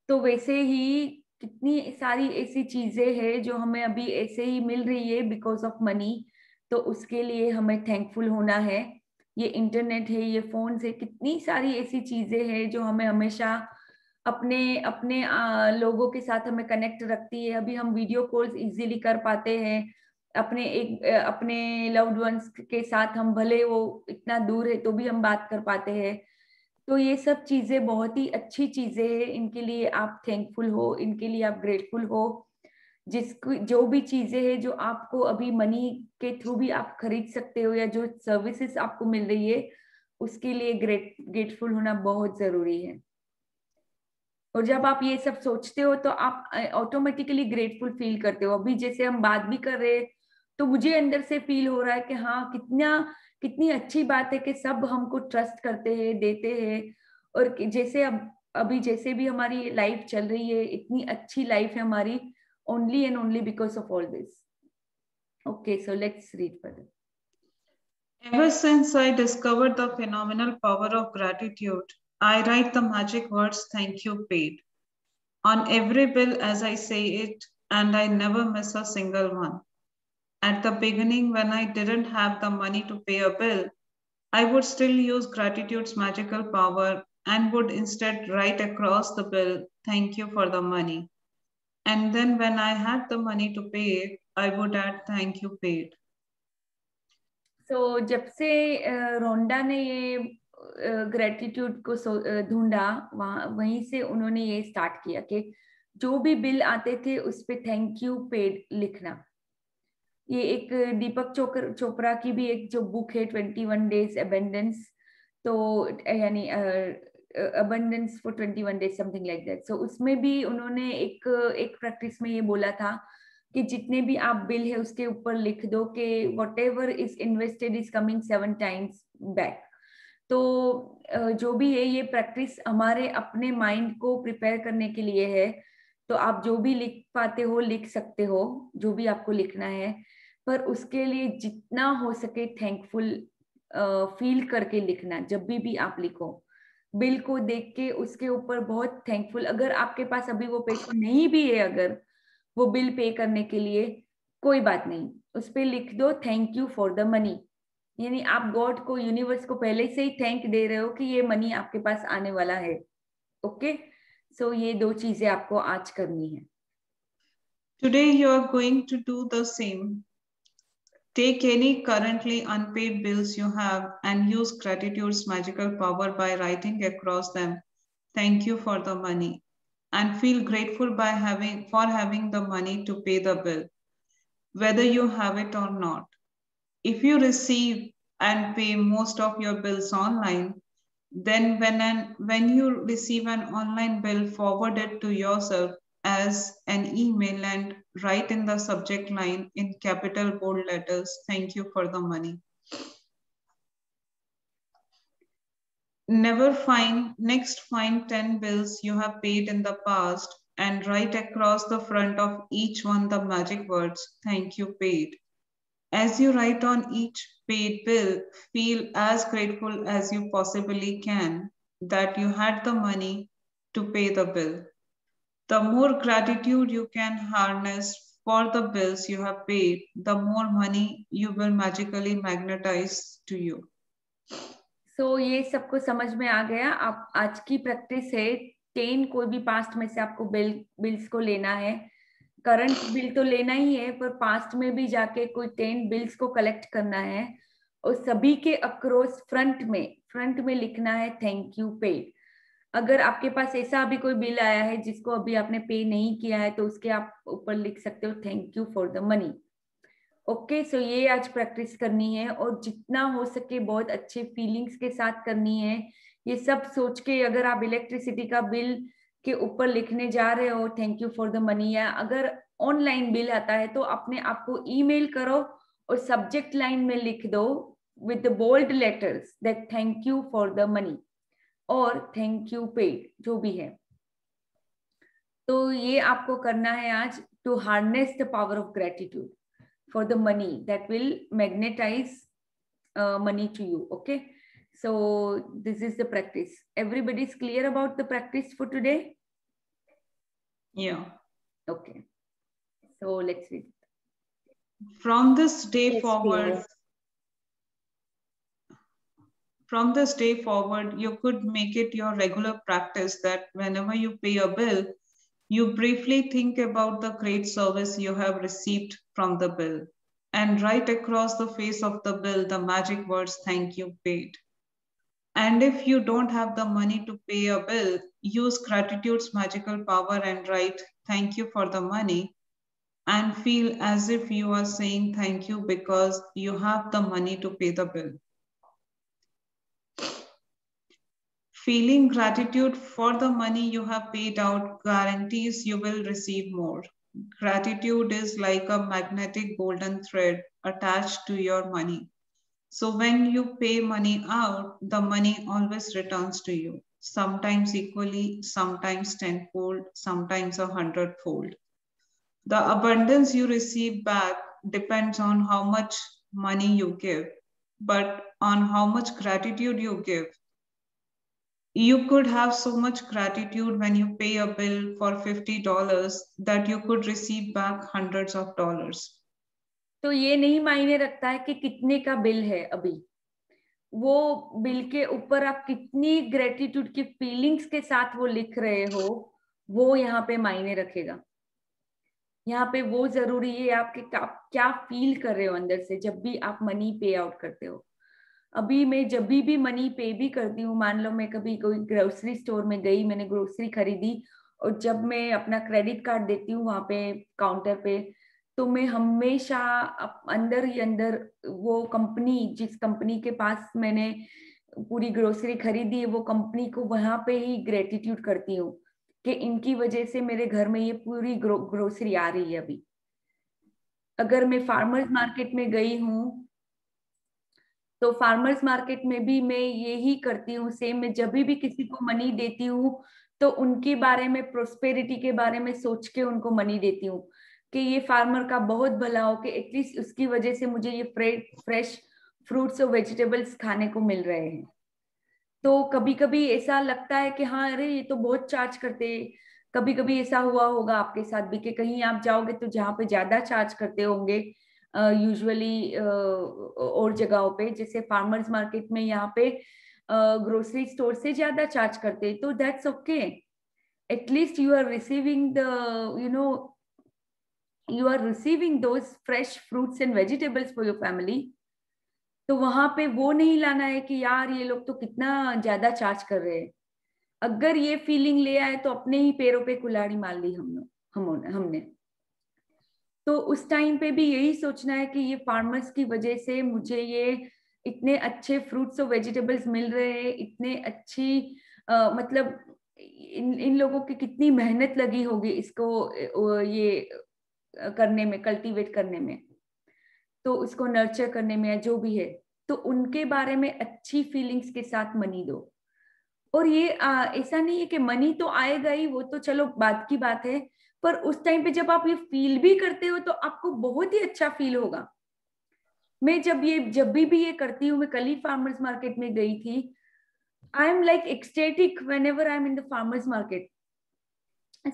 तो वैसे ही कितनी सारी ऐसी चीजें हैं जो हमें अभी ऐसे ही मिल रही है बिकॉज ऑफ मनी. तो उसके लिए हमें थैंकफुल होना है. ये इंटरनेट है, ये फोन है, कितनी सारी ऐसी चीजें हैं जो हमें हमेशा अपने अपने लोगों के साथ हमें कनेक्ट रखती है. अभी हम वीडियो कॉल्स इजीली कर पाते हैं अपने लव्ड वंस के साथ. हम भले वो इतना दूर है तो भी हम बात कर पाते हैं. तो ये सब चीजें बहुत ही अच्छी चीजें हैं. इनके लिए आप थैंकफुल हो, इनके लिए आप ग्रेटफुल हो. जो भी चीजें हैं जो आपको अभी मनी के थ्रू भी आप खरीद सकते हो या जो सर्विसेज आपको मिल रही है उसके लिए ग्रेटफुल होना बहुत जरूरी है. और जब आप ये सब सोचते हो तो आप ऑटोमेटिकली ग्रेटफुल फील करते हो. अभी जैसे हम बात भी कर रहे हैं तो मुझे अंदर से फील हो रहा है कि हाँ कितनी अच्छी बात है कि सब हमको ट्रस्ट करते हैं, देते हैं. और जैसे अभी जैसे भी हमारी लाइफ चल रही है, इतनी अच्छी लाइफ है हमारी only and only because of all this. Okay, so let's read further. Ever since I discovered the phenomenal power of gratitude, I write the magic words "thank you paid" on every bill as I say it, and I never miss a single one. At the beginning, when I didn't have the money to pay a bill, I would still use gratitude's magical power and would instead write across the bill, "Thank you for the money." And then when I had the money to pay it, I would add "thank you paid." So जब से रोंडा ने ये gratitude को ढूंढा, वहीं से उन्होंने ये स्टार्ट किया कि जो भी बिल आते थे उस पे थैंक यू पेड लिखना. ये एक दीपक चोपड़ा की भी एक जो बुक है 21 डेज अबेंडेंस, तो यानी abundance for 21 days something like that. So उसमें भी उन्होंने एक प्रैक्टिस में ये बोला था कि जितने भी आप बिल है उसके ऊपर लिख दो कि whatever is invested is coming 7 times back. तो जो भी है ये प्रैक्टिस हमारे अपने माइंड को प्रिपेयर करने के लिए है. तो आप जो भी लिख पाते हो लिख सकते हो, जो भी आपको लिखना है, पर उसके लिए जितना हो सके थैंकफुल फील करके लिखना. जब भी आप लिखो बिल को देख के उसके ऊपर बहुत थैंकफुल, अगर आपके पास अभी वो पैसे नहीं भी है, अगर वो बिल पे करने के लिए, कोई बात नहीं, उस पे लिख दो thank you for the money. यानी आप गॉड को, यूनिवर्स को पहले से ही थैंक दे रहे हो कि ये मनी आपके पास आने वाला है. ओके, सो ये 2 चीजें आपको आज करनी है. Today you are going to do the same. Take any currently unpaid bills you have and use gratitude's magical power by writing across them "Thank you for the money" and feel grateful for having the money to pay the bill, whether you have it or not. If you receive and pay most of your bills online, then when you receive an online bill, forward it to yourself as an email and write in the subject line in capital bold letters, "Thank you for the money." Next find 10 bills you have paid in the past and write across the front of each one the magic words, "Thank you, paid." As you write on each paid bill, feel as grateful as you possibly can that you had the money to pay the bill. The more gratitude you can harness for the bills you have paid, the more money you will magically magnetize to you. So ये सबको समझ में आ गया. आप आज की practice है 10 कोई भी पास्ट में से आपको बिल्स को लेना है. करंट बिल तो लेना ही है, पर पास्ट में भी जाके कोई 10 बिल्स को कलेक्ट करना है और सभी के अक्रॉस फ्रंट में लिखना है थैंक यू पेड. अगर आपके पास ऐसा अभी कोई बिल आया है जिसको अभी आपने पे नहीं किया है तो उसके आप ऊपर लिख सकते हो thank you for the money. Okay, so ये आज प्रैक्टिस करनी है और जितना हो सके बहुत अच्छे फीलिंग्स के साथ करनी है. ये सब सोच के अगर आप इलेक्ट्रिसिटी का बिल के ऊपर लिखने जा रहे हो thank you for the money, या अगर ऑनलाइन बिल आता है तो अपने आप को ईमेल करो और सब्जेक्ट लाइन में लिख दो with the bold letters that thank you for the money और थैंक यू पेड, जो भी है. तो ये आपको करना है आज to harness the power of gratitude for the money that will magnetize money to you. Okay, so this is the practice. Everybody is clear about the practice for today? Yeah. Okay, so let's read. From this day forward, you could make it your regular practice that whenever you pay a bill, you briefly think about the great service you have received from the bill and write across the face of the bill the magic words, "Thank you, paid." And if you don't have the money to pay a bill, use gratitude's magical power and write "Thank you for the money" and feel as if you are saying thank you because you have the money to pay the bill. Feeling gratitude for the money you have paid out guarantees you will receive more. Gratitude is like a magnetic golden thread attached to your money. So when you pay money out, the money always returns to you, sometimes equally, sometimes tenfold, sometimes 100-fold. The abundance you receive back depends on how much money you give, but on how much gratitude you give. You could have so much gratitude when you pay a bill for $50 that you could receive back hundreds of dollars. तो ये नहीं मायने रखता है कि कितने का bill है अभी, वो बिल के ऊपर आप कितनी ग्रेटिट्यूड की फीलिंग्स के साथ वो लिख रहे हो, वो यहाँ पे मायने रखेगा. यहाँ पे वो जरूरी है आपके क्या फील कर रहे हो अंदर से जब भी आप मनी पे आउट करते हो. अभी मैं जब भी मनी पे भी करती हूँ, मान लो मैं कभी कोई ग्रोसरी स्टोर में गई, मैंने ग्रोसरी खरीदी और जब मैं अपना क्रेडिट कार्ड देती हूँ वहां पे काउंटर पे, तो मैं हमेशा अंदर ही अंदर वो कंपनी, जिस कंपनी के पास मैंने पूरी ग्रोसरी खरीदी है, वो कंपनी को वहां पे ही ग्रेटिट्यूड करती हूँ कि इनकी वजह से मेरे घर में ये पूरी ग्रोसरी आ रही है. अभी अगर मैं फार्मर्स मार्केट में गई हूँ तो फार्मर्स मार्केट में भी मैं यही करती हूँ सेम. मैं जब भी किसी को मनी देती हूँ तो उनके बारे में, प्रोस्पेरिटी के बारे में सोच के उनको मनी देती हूँ कि ये फार्मर का बहुत भला हो, कि एटलीस्ट उसकी वजह से मुझे ये फ्रेश फ्रूट्स और वेजिटेबल्स खाने को मिल रहे हैं. तो कभी कभी ऐसा लगता है कि हाँ अरे ये तो बहुत चार्ज करते. कभी कभी ऐसा हुआ होगा आपके साथ भी कि कहीं आप जाओगे तो जहाँ पे ज्यादा चार्ज करते होंगे यूजुअली और जगहों पे, जैसे फार्मर्स मार्केट में यहाँ पे ग्रोसरी स्टोर से ज्यादा चार्ज करते, तो that's okay. At least you are receiving the you are receiving those fresh fruits and vegetables for your family. तो वहां पे वो नहीं लाना है कि यार ये लोग तो कितना ज्यादा चार्ज कर रहे हैं. अगर ये फीलिंग ले आए तो अपने ही पैरों पे कुल्हाड़ी मार ली हमने. तो उस टाइम पे भी यही सोचना है कि ये फार्मर्स की वजह से मुझे ये इतने अच्छे फ्रूट्स और वेजिटेबल्स मिल रहे हैं, इतने अच्छी मतलब इन लोगों की कितनी मेहनत लगी होगी इसको ये करने में, कल्टीवेट करने में, तो उसको नर्चर करने में, या जो भी है, तो उनके बारे में अच्छी फीलिंग्स के साथ मनी दो। और ये ऐसा नहीं है कि मनी तो आएगा ही, वो तो चलो बात की बात है, पर उस टाइम पे जब आप ये फील भी करते हो तो आपको बहुत ही अच्छा फील होगा। मैं जब भी ये करती हूँ, मैं कल ही फार्मर्स मार्केट में गई थी, I am like ecstatic when ever I am in the farmers market.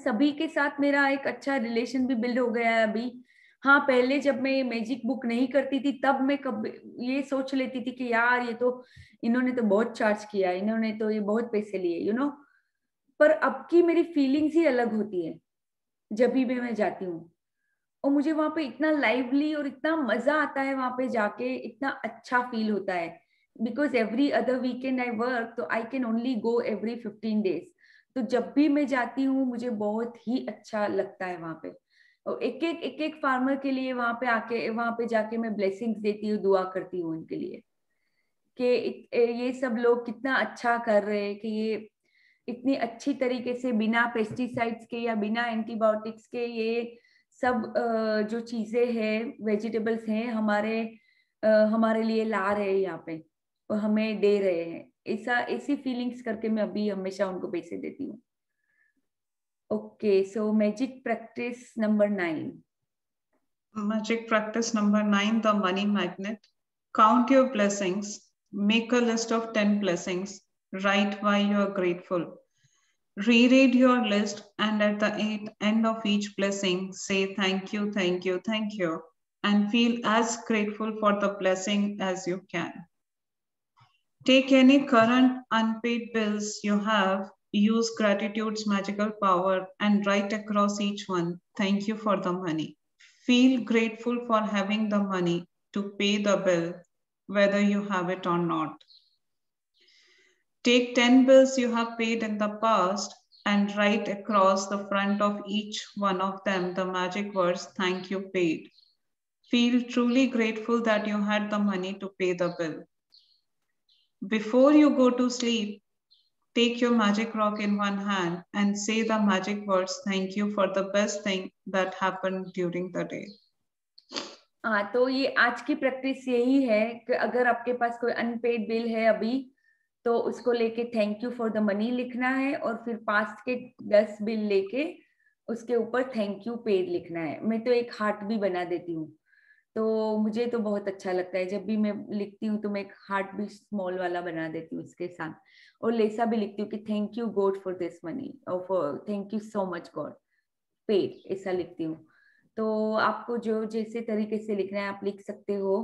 सभी के साथ मेरा एक अच्छा रिलेशन भी बिल्ड हो गया है अभी। हाँ, पहले जब मैं ये मैजिक बुक नहीं करती थी तब मैं कब ये सोच लेती थी कि यार ये तो इन्होंने तो बहुत चार्ज किया, इन्होंने तो ये बहुत पैसे लिए, यू नो। पर अब की मेरी फीलिंग्स ही अलग होती है जब भी मैं जाती हूँ, और मुझे वहां पे इतना लाइवली और इतना मजा आता है, वहां पे जाके इतना अच्छा फील होता है। Because every other weekend I work, तो I can only go every 15 days. तो जब भी मैं जाती हूँ मुझे बहुत ही अच्छा लगता है वहां पे। और एक एक फार्मर के लिए वहां पे जाके मैं ब्लेसिंग्स देती हूँ, दुआ करती हूँ उनके लिए कि ये सब लोग कितना अच्छा कर रहे हैं, कि ये इतनी अच्छी तरीके से बिना पेस्टिसाइड्स के या बिना एंटीबायोटिक्स के ये सब जो चीजें हैं, वेजिटेबल्स हैं, हमारे लिए ला रहे हैं यहाँ पे और हमें दे रहे हैं। ऐसी फीलिंग्स करके मैं अभी हमेशा उनको पैसे देती हूँ। Okay, so magic practice number 9। Magic practice number 9, the money magnet. Count your blessings. Make a list of 10 blessings. Write why you are grateful. Reread your list, and at the end of each blessing, say thank you, thank you, thank you, and feel as grateful for the blessing as you can. Take any current unpaid bills you have, use gratitude's magical power, and write across each one, thank you for the money. Feel grateful for having the money to pay the bill, whether you have it or not. Take 10 bills you have paid in the past and write across the front of each one of them the magic words, thank you paid. Feel truly grateful that you had the money to pay the bill. Before you go to sleep, take your magic rock in one hand and say the magic words, thank you for the best thing that happened during the day. हाँ, तो ये आज की practice यही है कि अगर आपके पास कोई अनपेड बिल है अभी, तो उसको लेके thank you for the money लिखना है, और फिर पास्ट के 10 बिल लेके उसके ऊपर थैंक यू पेड लिखना है। मैं तो एक हार्ट भी बना देती हूँ, तो मुझे तो बहुत अच्छा लगता है जब भी मैं लिखती हूँ, तो मैं एक हार्ट भी स्मॉल वाला बना देती हूँ उसके साथ, और लेसा भी लिखती हूँ कि thank you God for this money, और for thank you so much God paid, ऐसा लिखती हूँ। तो आपको जो जैसे तरीके से लिखना है आप लिख सकते हो,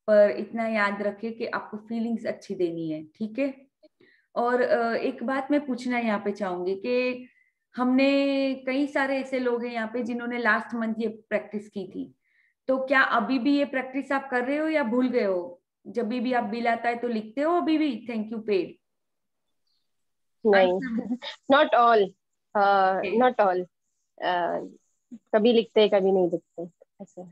पर इतना याद रखें कि आपको फीलिंग्स अच्छी देनी है, ठीक है। और एक बात मैं पूछना यहाँ पे चाहूंगी कि हमने कई सारे ऐसे लोग हैं यहाँ पे जिन्होंने लास्ट मंथ ये प्रैक्टिस की थी, तो क्या अभी भी ये प्रैक्टिस आप कर रहे हो या भूल गए हो? जब भी आप बिल आता है तो लिखते हो अभी भी थैंक यू पेड? नहीं, नॉट ऑल, नॉट ऑल। कभी लिखते हैं कभी नहीं लिखते ऐसे।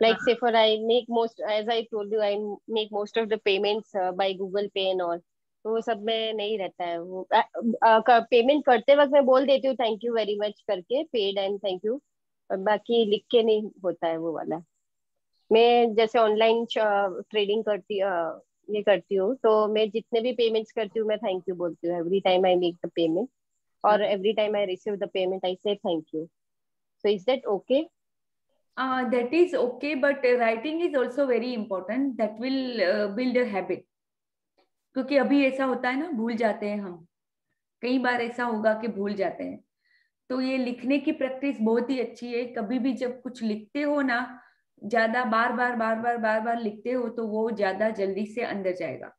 Like say for I make most, as I told you, I make most of the payments by Google Pay and all. तो वो सब में नहीं रहता है वो। पेमेंट करते वक्त मैं बोल देती हूँ थैंक यू वेरी मच करके, पेड एंड थैंक यू, और बाकी लिख के नहीं होता है वो वाला। मैं जैसे ऑनलाइन ट्रेडिंग ये करती हूँ, तो मैं जितने भी पेमेंट्स करती हूँ मैं थैंक यू बोलती हूँ every time I make the payment, और every time I receive the payment I say thank you. So is that okay? That is okay, but writing is also very important. That will build a habit. क्योंकि अभी ऐसा होता है ना, भूल जाते हैं हम, कई बार ऐसा होगा कि भूल जाते हैं। तो ये लिखने की प्रैक्टिस बहुत ही अच्छी है। कभी भी जब कुछ लिखते हो ना, ज्यादा बार बार लिखते हो तो वो ज्यादा जल्दी से अंदर जाएगा,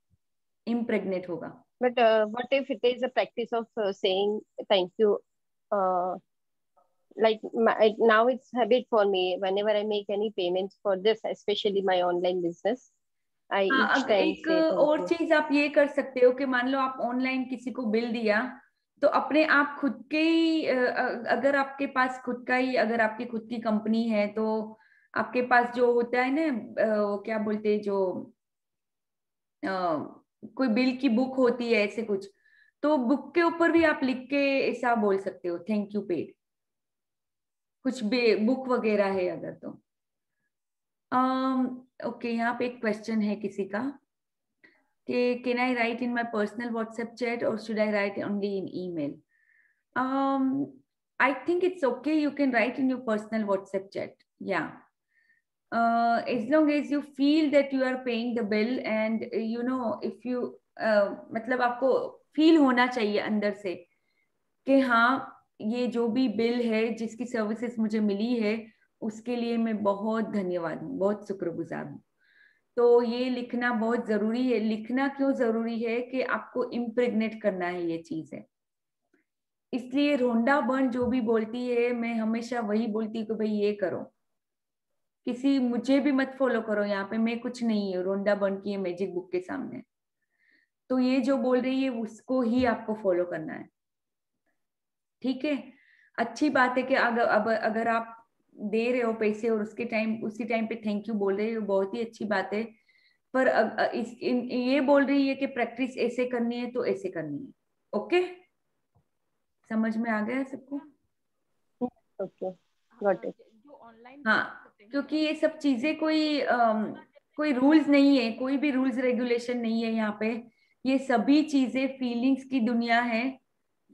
इम्प्रेग्नेट होगा। But what if it is a practice of saying thank you? Like now it's habit for me. Whenever I make any payments for this, especially my online business, I each time एक say thank और you. चीज आप ये कर सकते हो कि मान लो आप ऑनलाइन किसी को बिल दिया, तो अपने आप खुद के ही अगर आपके पास खुद का ही, अगर आपकी खुद की कंपनी है, तो आपके पास जो होता है ना, क्या बोलते हैं, जो कोई बिल की बुक होती है ऐसे कुछ, तो बुक के ऊपर भी आप लिख के ऐसा बोल सकते हो, थैंक यू पेड, कुछ बुक वगैरह है अगर तो। ओके, यहाँ पे एक क्वेश्चन है किसी का कि can I write in my personal WhatsApp chat और should I write only in email? I think it's okay, you can write in your personal WhatsApp chat, yeah. As long as you feel that you are paying the bill and you know if you मतलब आपको feel होना चाहिए अंदर से कि हाँ ये जो भी बिल है जिसकी सर्विसेज मुझे मिली है उसके लिए मैं बहुत धन्यवाद हूँ, बहुत शुक्रगुजार हूँ। तो ये लिखना बहुत जरूरी है। लिखना क्यों जरूरी है कि आपको इम्प्रेग्नेट करना है ये चीज है। इसलिए रोंडा बर्न जो भी बोलती है मैं हमेशा वही बोलती हूँ कि भाई ये करो, किसी मुझे भी मत फॉलो करो, यहाँ पे मैं कुछ नहीं है, रोंडा बर्न की है मैजिक बुक के सामने। तो ये जो बोल रही है उसको ही आपको फॉलो करना है, ठीक है। अच्छी बात है कि अगर आप दे रहे हो पैसे और उसी टाइम पे थैंक यू बोल रहे हो, बहुत ही अच्छी बात है। पर ये बोल रही है कि प्रैक्टिस ऐसे करनी है तो ऐसे करनी है। ओके, समझ में आ गया सबको? Okay, got it. हाँ, क्योंकि ये सब चीजें कोई रूल्स नहीं है, कोई भी रूल्स रेगुलेशन नहीं है यहाँ पे। ये सभी चीजें फीलिंग्स की दुनिया है,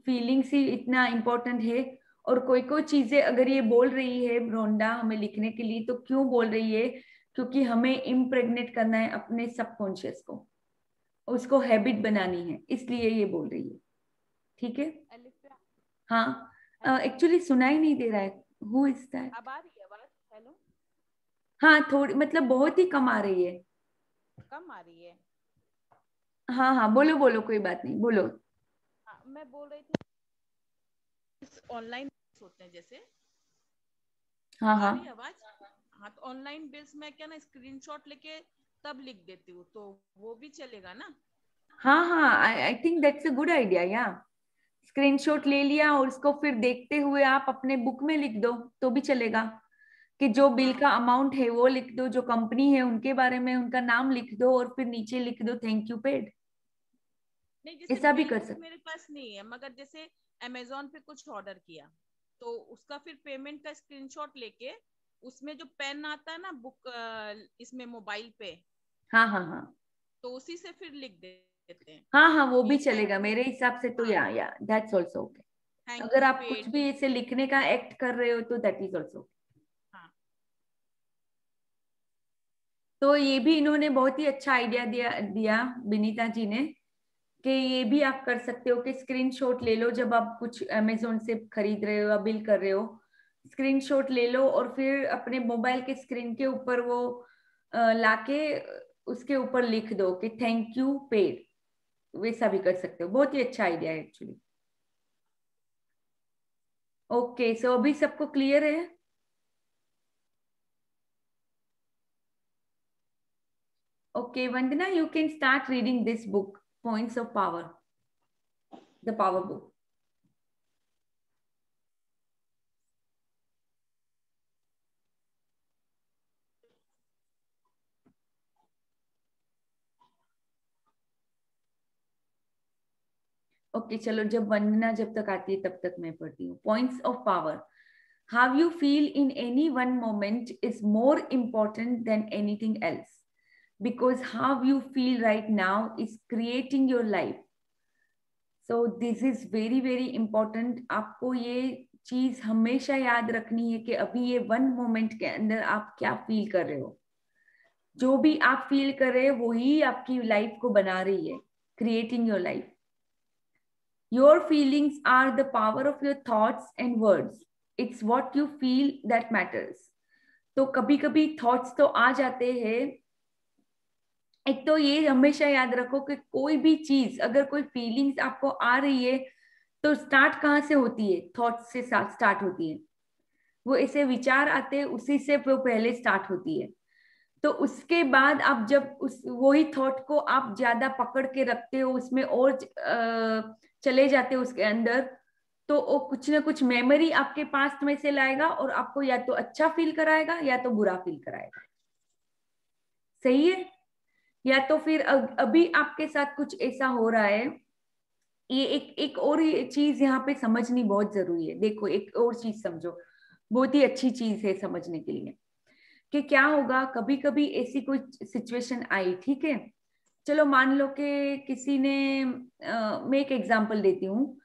फीलिंग्स ही इतना इम्पोर्टेंट है। और कोई चीजें अगर ये बोल रही है रोंडा हमें लिखने के लिए, तो क्यों बोल रही है? क्योंकि हमें इम्प्रेग्नेट करना है अपने सबकॉन्शियस को, उसको हैबिट बनानी है, इसलिए ये बोल रही है, ठीक है। हाँ, एक्चुअली सुनाई नहीं दे रहा है, हु इज दैट? अब आ रही है आवाज? हेलो। हाँ, थोड़ी मतलब बहुत ही कम आ रही है। कम आ रही है? हाँ हाँ, बोलो बोलो, कोई बात नहीं, बोलो। हाँ, मैं बोल रही थी ऑनलाइन होते हैं जैसे। हाँ आ हाँ रही है आवाज? हाँ, तो ऑनलाइन बिल्स में क्या ना स्क्रीनशॉट लेके तब लिख देती हूँ, तो वो भी चलेगा ना? हाँ हाँ, I think that's a good idea. या स्क्रीनशॉट ले लिया और उसको फिर देखते हुए आप अपने बुक में लिख दो तो भी चलेगा, कि जो बिल का अमाउंट है वो लिख दो, जो कंपनी है उनके बारे में उनका नाम लिख दो और फिर नीचे लिख दो थैंक यू पेड। नहीं, जैसे ऐसा भी बिल कर बुक सकते। मेरे पास नहीं है, मगर जैसे अमेजोन पे कुछ ऑर्डर किया तो उसका फिर पेमेंट का स्क्रीनशॉट लेके उसमें जो पेन आता है ना बुक, इसमें मोबाइल पे, हाँ हाँ हाँ तो उसी से फिर लिख देते हैं हाँ हाँ, वो भी ये थैंक चलेगा यू। मेरे हिसाब से तो। हाँ, या दैट्स ऑल्सो ओके। थैंक अगर यू आप कुछ पेड। भी ऐसे लिखने का एक्ट कर रहे हो तो दैट इज ऑल्सो। हाँ, तो ये भी इन्होंने बहुत ही अच्छा आइडिया दिया विनीता जी ने, कि ये भी आप कर सकते हो कि स्क्रीनशॉट ले लो जब आप कुछ अमेजोन से खरीद रहे हो या बिल कर रहे हो, स्क्रीनशॉट ले लो और फिर अपने मोबाइल के स्क्रीन के ऊपर वो लाके उसके ऊपर लिख दो कि थैंक यू पेड। वैसा भी कर सकते हो, बहुत ही अच्छा आइडिया है एक्चुअली। ओके, सो अभी सबको क्लियर है? Okay Vandana, you can start reading this book, Points of Power, the power book. Okay चलो, जब वंदना जब तक आती है तब तक मैं पढ़ती हूँ। Points of power. How you feel in any one moment is more important than anything else, because how you feel right now is creating your life. So this is very very important. आपको ये चीज हमेशा याद रखनी है कि अभी ये वन मोमेंट के अंदर आप क्या फील कर रहे हो। जो भी आप फील कर रहे हो वही आपकी लाइफ को बना रही है, creating your life. Your feelings are the power of your thoughts and words. It's what you feel that matters. तो कभी कभी थॉट्स तो आ जाते हैं। एक तो ये हमेशा याद रखो कि कोई भी चीज, अगर कोई फीलिंग्स आपको आ रही है तो स्टार्ट कहाँ से होती है? थॉट्स से स्टार्ट होती है। वो ऐसे विचार आते हैं, उसी से वो पहले स्टार्ट होती है। तो उसके बाद आप जब उस वही थॉट को आप ज्यादा पकड़ के रखते हो, उसमें और चले जाते हो उसके अंदर, तो वो कुछ ना कुछ मेमोरी आपके पास्ट में से लाएगा और आपको या तो अच्छा फील कराएगा या तो बुरा फील कराएगा। सही है? या तो फिर अभी आपके साथ कुछ ऐसा हो रहा है ये एक और चीज यहाँ पे समझनी बहुत जरूरी है। देखो एक और चीज समझो, बहुत ही अच्छी चीज है समझने के लिए, कि क्या होगा कभी कभी ऐसी कोई सिचुएशन आई, ठीक है, चलो मान लो कि किसी ने मैं एक एग्जांपल देती हूँ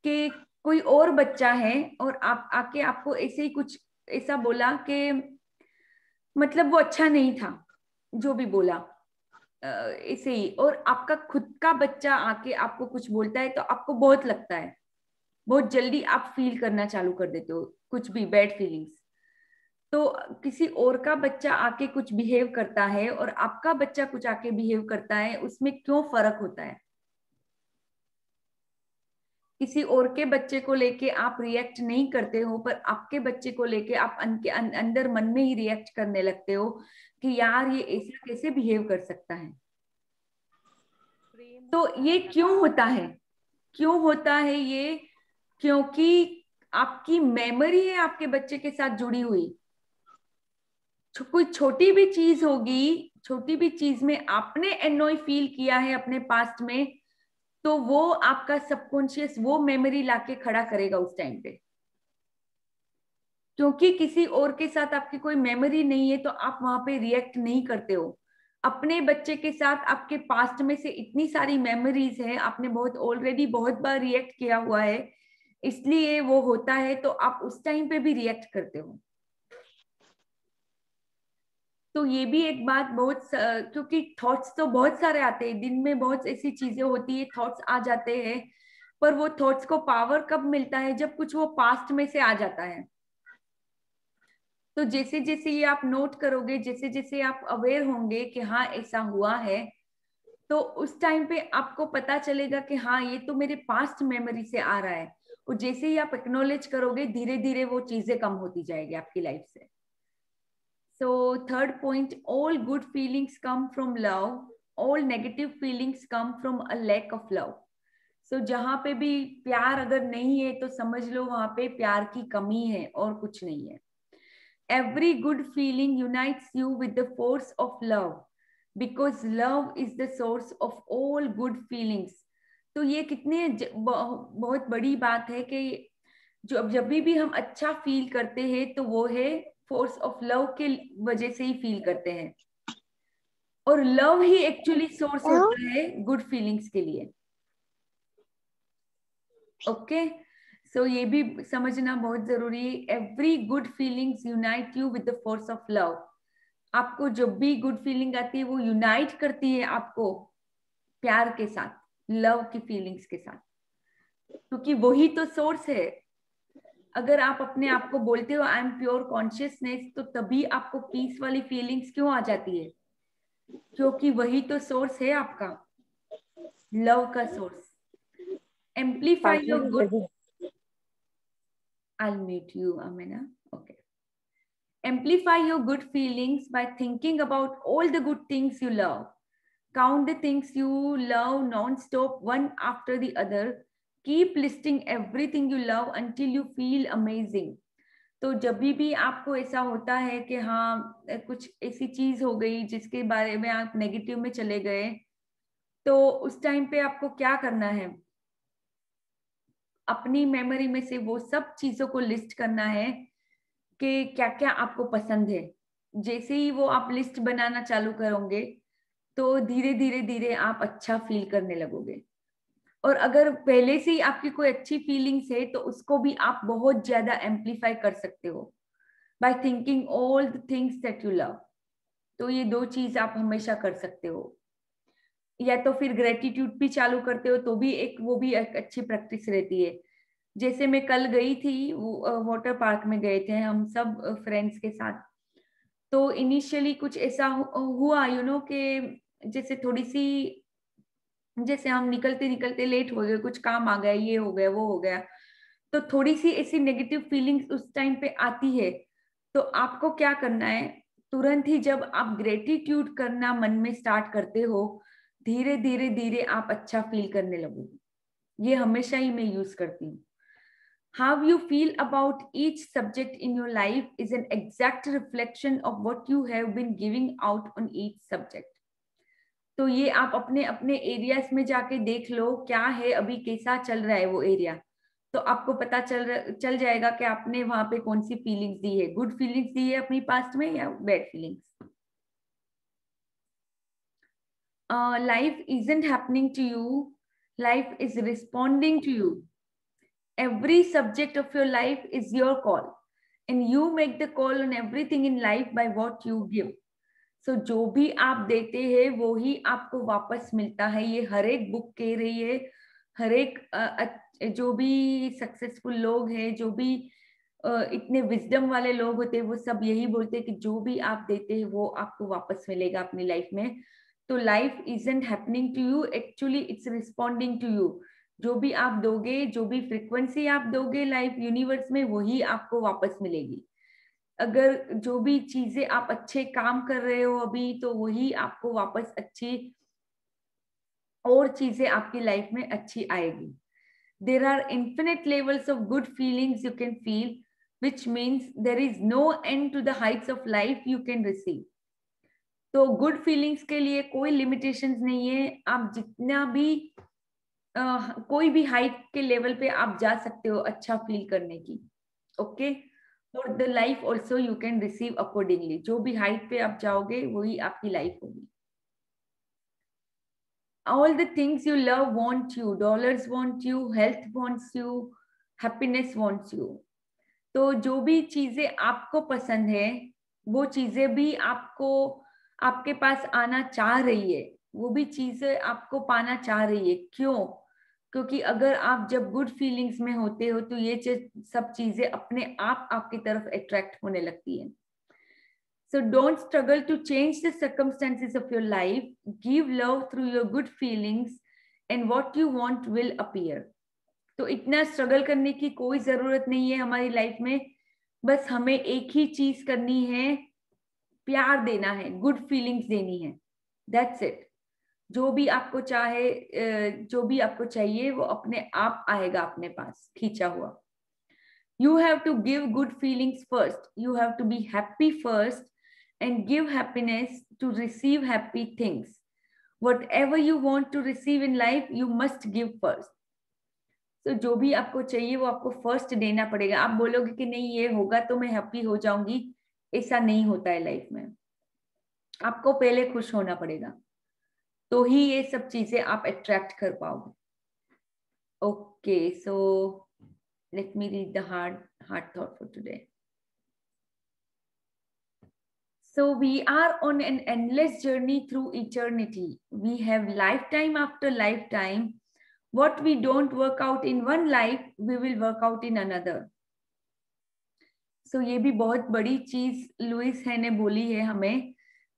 कि कोई और बच्चा है और आप आके आपको ऐसे ही कुछ ऐसा बोला कि मतलब वो अच्छा नहीं था जो भी बोला, ऐसे ही, और आपका खुद का बच्चा आके आपको कुछ बोलता है तो आपको बहुत लगता है, बहुत जल्दी आप फील करना चालू कर देते हो कुछ भी बैड फीलिंग्स। तो किसी और का बच्चा आके कुछ बिहेव करता है और आपका बच्चा कुछ आके बिहेव करता है, उसमें क्यों फर्क होता है? किसी और के बच्चे को लेके आप रिएक्ट नहीं करते हो, पर आपके बच्चे को लेके आप अंदर मन में ही रिएक्ट करने लगते हो कि यार ये ऐसा कैसे बिहेव कर सकता है। तो ये क्यों होता है? क्यों होता है ये? क्योंकि आपकी मेमोरी है आपके बच्चे के साथ जुड़ी हुई। कोई छोटी भी चीज होगी, छोटी भी चीज में आपने एनॉय फील किया है अपने पास्ट में, तो वो आपका सबकॉन्शियस वो मेमोरी लाके खड़ा करेगा उस टाइम पे। क्योंकि किसी और के साथ आपकी कोई मेमोरी नहीं है तो आप वहां पे रिएक्ट नहीं करते हो। अपने बच्चे के साथ आपके पास्ट में से इतनी सारी मेमोरीज है, आपने बहुत ऑलरेडी बहुत बार रिएक्ट किया हुआ है, इसलिए वो होता है, तो आप उस टाइम पे भी रिएक्ट करते हो। तो ये भी एक बात क्योंकि थॉट्स तो बहुत सारे आते हैं दिन में, बहुत ऐसी चीजें होती है, थॉट्स आ जाते हैं, पर वो थॉट्स को पावर कब मिलता है? जब कुछ वो पास्ट में से आ जाता है। तो जैसे जैसे ये आप नोट करोगे, जैसे जैसे आप अवेयर होंगे कि हाँ ऐसा हुआ है, तो उस टाइम पे आपको पता चलेगा कि हाँ ये तो मेरे पास्ट मेमोरी से आ रहा है। और जैसे ही आप एक्नॉलेज करोगे, धीरे धीरे वो चीजें कम होती जाएगी आपकी लाइफ से। So third point, all good feelings come from love, all negative feelings come from a lack of love. So जहां पे भी प्यार अगर नहीं है तो समझ लो वहां पे प्यार की कमी है और कुछ नहीं है। Every good feeling unites you with the force of love because love is the source of all good feelings. तो ये कितने बहुत बड़ी बात है कि जब भी हम अच्छा फील करते हैं तो वो है फोर्स ऑफ लव के वजह से ही फील करते हैं, और लव ही एक्चुअली सोर्स होता है गुड फीलिंग्स के लिए। ओके, सो ये भी समझना बहुत जरूरी है। Every good feelings unite you with the force of love. आपको जब भी गुड फीलिंग आती है वो यूनाइट करती है आपको प्यार के साथ, लव की फीलिंग्स के साथ, क्योंकि वही तो सोर्स है। अगर आप अपने आप को बोलते हो आई एम प्योर कॉन्शियसनेस, तो तभी आपको पीस वाली फीलिंग्स क्यों आ जाती है? क्योंकि वही तो सोर्स है आपका, लव का source. Amplify your good, I'll mute you, Amina. Okay. Amplify your good feelings by thinking about all the good things you love. Count the things you love non-stop, one after the other. Keep listing everything you love until you feel amazing. तो जब भी आपको ऐसा होता है कि हाँ कुछ ऐसी चीज हो गई जिसके बारे में आप नेगेटिव में चले गए, तो उस टाइम पे आपको क्या करना है? अपनी मेमोरी में से वो सब चीजों को लिस्ट करना है कि क्या क्या आपको पसंद है। जैसे ही वो आप लिस्ट बनाना चालू करोगे तो धीरे धीरे धीरे आप अच्छा फील करने लगोगे। और अगर पहले से ही आपकी कोई अच्छी फीलिंग्स है तो उसको भी आप बहुत ज्यादा एम्पलीफाई कर सकते हो by thinking all the things that you love. तो ये दो चीज आप हमेशा कर सकते हो, या तो फिर ग्रेटिट्यूड भी चालू करते हो तो भी वो भी एक अच्छी प्रैक्टिस रहती है। जैसे मैं कल गई थी, वाटर पार्क में गए थे हम सब फ्रेंड्स के साथ। तो इनिशियली कुछ ऐसा हुआ कि जैसे थोड़ी सी, जैसे हम निकलते निकलते लेट हो गए, कुछ काम आ गया, ये हो गया वो हो गया, तो थोड़ी सी ऐसी नेगेटिव फीलिंग्स उस टाइम पे आती है। तो आपको क्या करना है, तुरंत ही जब आप ग्रेटिट्यूड करना मन में स्टार्ट करते हो, धीरे धीरे धीरे आप अच्छा फील करने लगोगे। ये हमेशा ही मैं यूज करती हूँ। How you feel about each subject in your life is an exact reflection of what you have been giving out on each subject. तो ये आप अपने अपने एरियाज में जाके देख लो क्या है अभी, कैसा चल रहा है वो एरिया, तो आपको पता चल जाएगा कि आपने वहां पे कौन सी फीलिंग्स दी है, गुड फीलिंग्स दी है अपनी पास्ट में या bad feelings. Life isn't happening to you, life is responding to you. Every subject of your life is your call, and you make the call on everything in life by what you give. So जो भी आप देते हैं वो ही आपको वापस मिलता है. ये हर एक बुक कह रही है, हर एक जो भी सक्सेसफुल लोग हैं, जो भी इतने विजडम वाले लोग होते हैं, वो सब यही बोलते हैं कि जो भी आप देते हैं वो आपको वापस मिलेगा अपनी लाइफ में. तो life isn't happening to you, actually it's responding to you. जो भी आप दोगे, जो भी फ्रीक्वेंसी आप दोगे लाइफ यूनिवर्स में, वही आपको वापस मिलेगी. अगर जो भी चीजें आप अच्छे काम कर रहे हो अभी, तो वही आपको वापस अच्छी और चीजें आपकी लाइफ में अच्छी आएगी. There are infinite levels of good feelings you can feel, which means there is no end to the heights of life you can receive. तो गुड फीलिंग्स के लिए कोई लिमिटेशंस नहीं है. आप जितना भी कोई भी हाइट के लेवल पे आप जा सकते हो अच्छा फील करने की. ओके, और the life also you can receive accordingly. जो भी हाइट पे आप जाओगे वही आपकी लाइफ होगी. All the things you love want you. Dollars want you, health wants you, happiness wants you. तो जो भी चीजें आपको पसंद है वो चीजें भी आपको आपके पास आना चाह रही है, वो भी चीजें आपको पाना चाह रही है. क्यों? क्योंकि अगर आप जब गुड फीलिंग्स में होते हो तो ये सब चीजें अपने आप आपकी तरफ अट्रैक्ट होने लगती है. So don't struggle to change the circumstances of your life. Give love through your good feelings and what you want will appear. तो इतना स्ट्रगल करने की कोई जरूरत नहीं है हमारी लाइफ में. बस हमें एक ही चीज करनी है, प्यार देना है, गुड फीलिंग्स देनी है. That's it. जो भी आपको चाहे, जो भी आपको चाहिए वो अपने आप आएगा अपने पास खींचा हुआ. You have to give good feelings first. You have to be happy first and give happiness to receive happy things. Whatever you want to receive in life, you must give first. So जो भी आपको चाहिए वो आपको first देना पड़ेगा. आप बोलोगे कि नहीं ये होगा तो मैं हैप्पी हो जाऊंगी, ऐसा नहीं होता है लाइफ में. आपको पहले खुश होना पड़ेगा, तो ही ये सब चीजें आप अट्रैक्ट कर पाओगे. Okay, so let me read the heart thought for today. So we are on an endless journey through eternity. We have lifetime after lifetime. What we don't work out in one life, we will work out in another. So ये भी बहुत बड़ी चीज Louis है ने बोली है हमें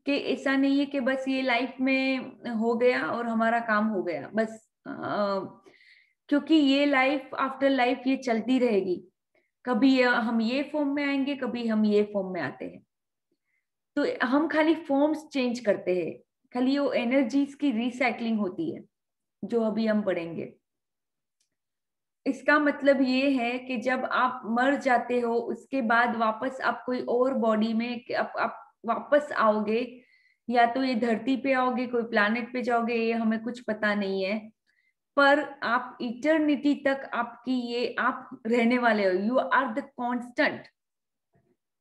कि ऐसा नहीं है कि बस ये लाइफ में हो गया और हमारा काम हो गया बस. क्योंकि ये लाइफ आफ्टर लाइफ ये चलती रहेगी. कभी हम ये फॉर्म में आएंगे, कभी हम ये फॉर्म में आते हैं. तो हम खाली फॉर्म्स चेंज करते हैं, खाली वो एनर्जीज की रिसाइकलिंग होती है जो अभी हम पढ़ेंगे. इसका मतलब ये है कि जब आप मर जाते हो उसके बाद वापस आप कोई और बॉडी में आप वापस आओगे, या तो ये धरती पे आओगे, कोई प्लैनेट पे जाओगे, ये हमें कुछ पता नहीं है. पर आप इटर्निटी तक आपकी ये आप रहने वाले हो. You are the constant.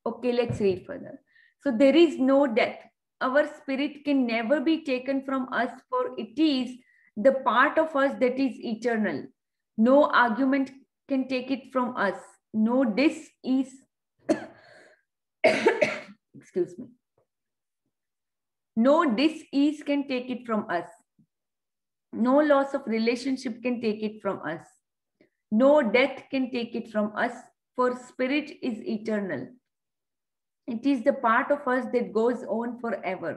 Okay, let's read further. So there is no death. Our spirit can never be taken from us, for it is the part of us that is eternal. No argument can take it from us. No dis-ease excuse me. No dis-ease can take it from us. No loss of relationship can take it from us. No death can take it from us, for spirit is eternal. It is the part of us that goes on forever.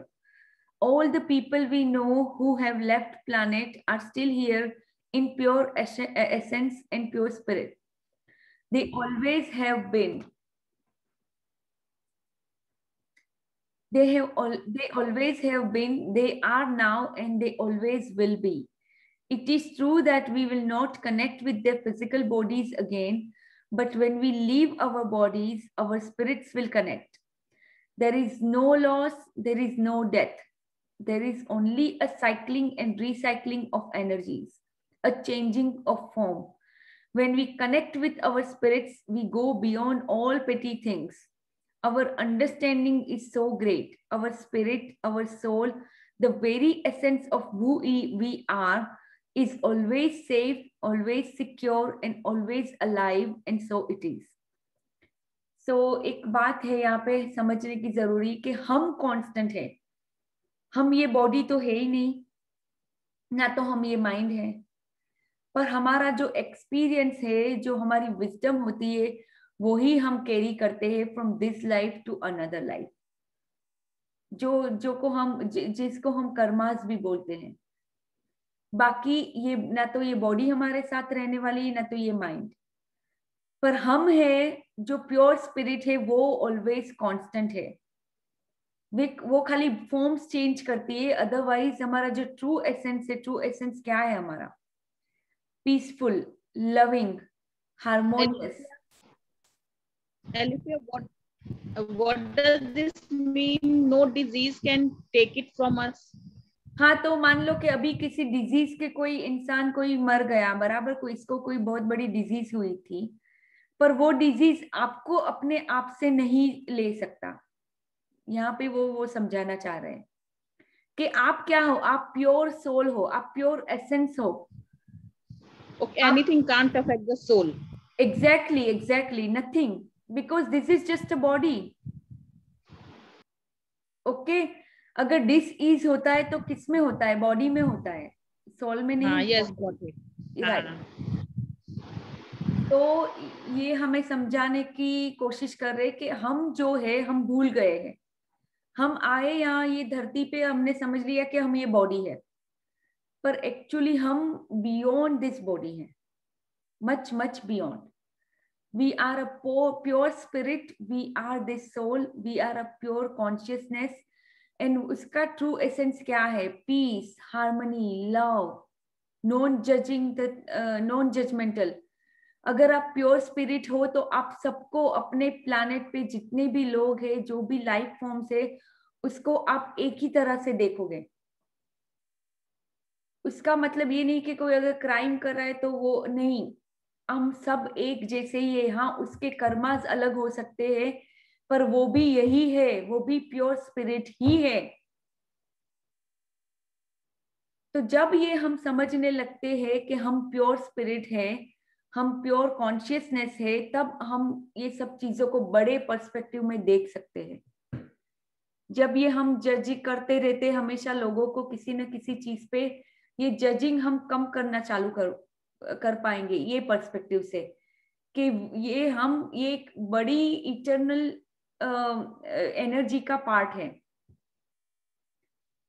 All the people we know who have left planet are still here in pure essence and pure spirit. They always have been. They always have been, they are now, and they always will be. It is true that we will not connect with their physical bodies again, but when we leave our bodies, our spirits will connect. There is no loss, there is no death. There is only a cycling and recycling of energies, a changing of form. When we connect with our spirits, we go beyond all petty things. Our understanding is so great. Our spirit, our soul, the very essence of who we are is always safe, always secure, and always alive, and so it is. So एक बात है यहाँ पे समझने की जरूरी कि हम कांस्टेंट है. हम ये बॉडी तो है ही नहीं, ना तो हम ये माइंड है, पर हमारा जो एक्सपीरियंस है, जो हमारी विजडम होती है, वो ही हम कैरी करते हैं from this life to another life. जिसको हम कर्मास भी बोलते हैं. बाकी ये ना तो ये बॉडी हमारे साथ रहने वाली है, ना तो ये माइंड. पर हम है जो प्योर स्पिरिट है, वो ऑलवेज कांस्टेंट है. वो खाली फॉर्म्स चेंज करती है, अदरवाइज हमारा जो ट्रू एसेंस है, ट्रू एसेंस क्या है हमारा? Peaceful, loving, harmonious. Alicia, what does this mean? No disease can take it from us. हाँ, तो मान लो कि अभी किसी डिजीज के कोई इंसान कोई मर गया, बराबर, कोई इसको कोई बहुत बड़ी डिजीज हुई थी, पर वो डिजीज आपको अपने आप से नहीं ले सकता. यहाँ पे वो समझाना चाह रहे हैं कि आप क्या हो, आप प्योर सोल हो, आप प्योर एसेंस हो. Okay, anything can't affect the soul. Exactly, nothing, because this is just a body. Okay, अगर डिसईज होता है तो किस में होता है? बॉडी में होता है, सोल में नहीं. Yes, got it. Right. तो ये हमें समझाने की कोशिश कर रहे कि हम जो है, हम भूल गए हैं. हम आए यहाँ ये धरती पे, हमने समझ लिया कि हम ये बॉडी है, पर एक्चुअली हम बियॉन्ड दिस बॉडी है, much beyond. We are a pure spirit, we are this soul, we are a pure consciousness. And उसका ट्रू एसेंस क्या है? Peace, harmony, love, non judgmental. अगर आप प्योर स्पिरिट हो तो आप सबको, अपने प्लैनेट पे जितने भी लोग हैं, जो भी लाइफ फॉर्म्स है, उसको आप एक ही तरह से देखोगे. उसका मतलब ये नहीं कि कोई अगर क्राइम कर रहा है तो वो नहीं, हम सब एक जैसे ही है. हाँ, उसके कर्मास अलग हो सकते हैं, पर वो भी यही है, वो भी प्योर स्पिरिट ही है. तो जब ये हम समझने लगते हैं कि हम प्योर स्पिरिट है, हम प्योर कॉन्शियसनेस है, तब हम ये सब चीजों को बड़े पर्सपेक्टिव में देख सकते हैं. जब ये हम जज करते रहते हमेशा लोगों को किसी न किसी चीज पे, ये जजिंग हम कम करना चालू कर पाएंगे ये पर्सपेक्टिव से कि ये एक बड़ी इटर्नल एनर्जी का पार्ट है.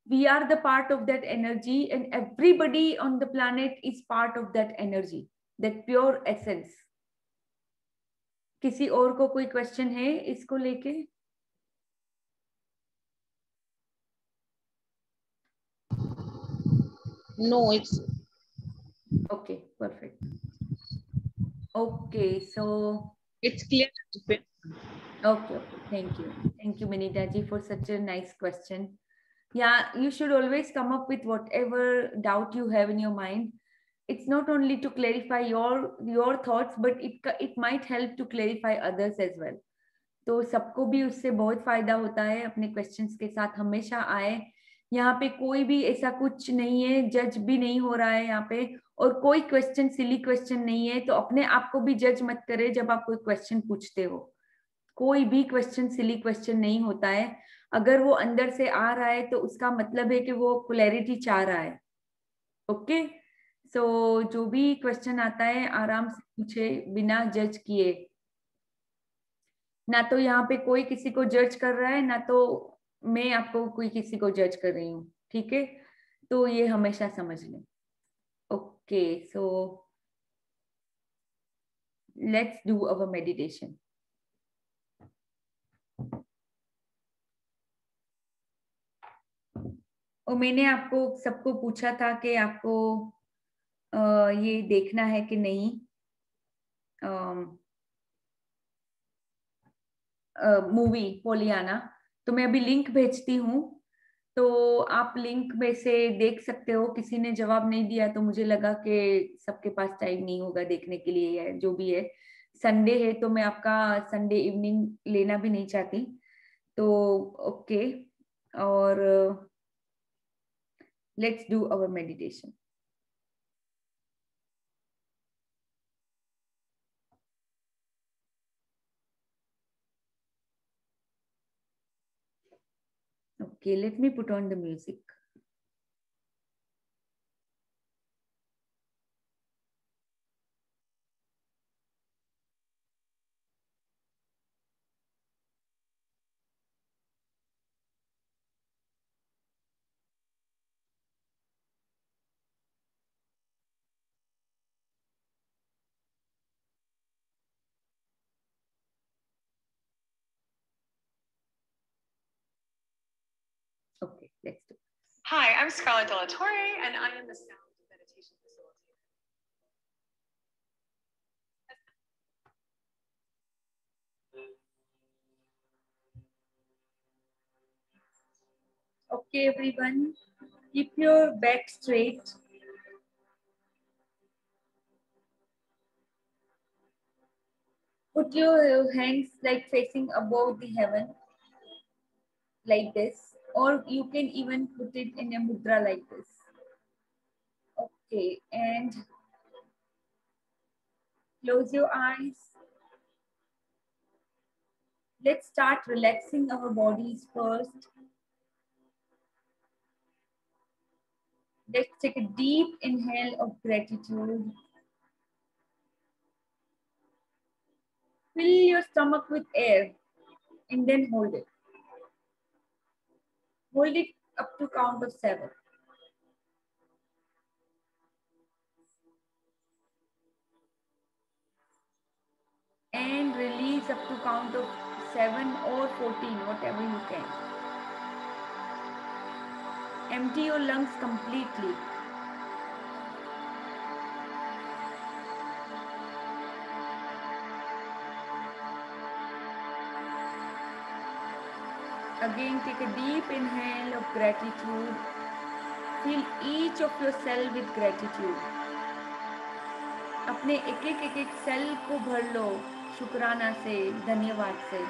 We are the part of that energy, and everybody on the planet is part of that energy, that pure essence. किसी और को कोई क्वेश्चन है इसको लेके? No, it's okay, perfect. Okay, so it's clear. Okay, thank you Minita ji for such a nice question. Yeah, you should always come up with whatever doubt you have in your mind. It's not only to clarify your thoughts, but it might help to clarify others as well. तो सबको भी उससे बहुत फायदा होता है. अपने questions के साथ हमेशा आए. यहाँ पे कोई भी ऐसा कुछ नहीं है, जज भी नहीं हो रहा है यहाँ पे, और कोई क्वेश्चन सिली क्वेश्चन नहीं है. तो अपने आप को भी जज मत करे जब आप कोई क्वेश्चन पूछते हो. कोई भी क्वेश्चन सिली क्वेश्चन नहीं होता है. अगर वो अंदर से आ रहा है तो उसका मतलब है कि वो क्लैरिटी चाह रहा है. ओके, सो जो भी क्वेश्चन आता है आराम से पूछे, बिना जज किए. ना तो यहाँ पे कोई किसी को जज कर रहा है, ना तो मैं आपको कोई किसी को जज कर रही हूँ. ठीक है, तो ये हमेशा समझ लें. Okay, so let's do our meditation. और मैंने आपको सबको पूछा था कि आपको ये देखना है कि नहीं, मूवी पोलियाना. तो मैं अभी लिंक भेजती हूँ. तो आप लिंक में से देख सकते हो। किसी ने जवाब नहीं दिया तो मुझे लगा कि सबके पास टाइम नहीं होगा देखने के लिए, या जो भी है। संडे है तो मैं आपका संडे इवनिंग लेना भी नहीं चाहती, तो ओके। और let's do our meditation. Okay, let me put on the music. Okay, let's do it. Hi, I'm Scarlett De La Torre, and I am the Sound Meditation Facilitator. Okay, everyone, keep your back straight. Put your hands like facing above the heaven, like this, or you can even put it in a mudra like this. Okay, and close your eyes. Let's start relaxing our bodies first. Let's take a deep inhale of gratitude. Fill your stomach with air and then hold it. Hold it up to count of 7. And release up to count of 7 or 14, whatever you can. Empty your lungs completely. Again, take a deep inhale of gratitude. Fill each of your cell with gratitude. अपने एक cell को भर लो शुक्राना से, धन्यवाद से.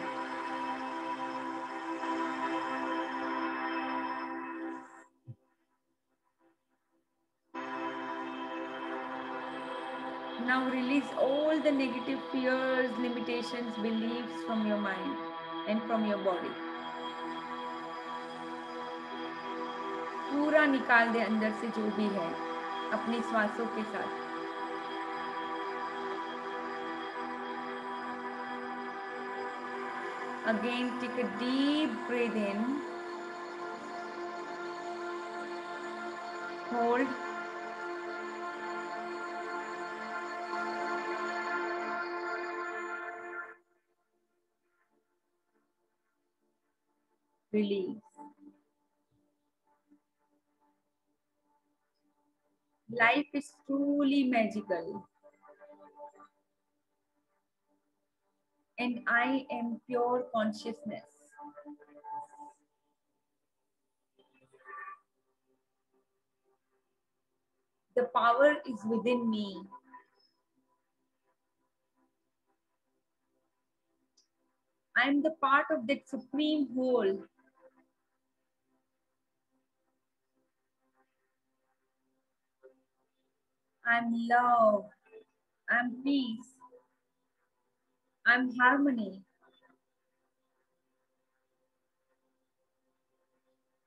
Now release all the negative fears, limitations, beliefs from your mind and from your body. पूरा निकाल दे अंदर से जो भी है अपनी श्वासों के साथ. Again, take a deep breath in. Hold. Release. Life is truly magical. And I am pure consciousness. The power is within me. I am the part of that supreme whole. I'm love. I'm peace. I'm harmony.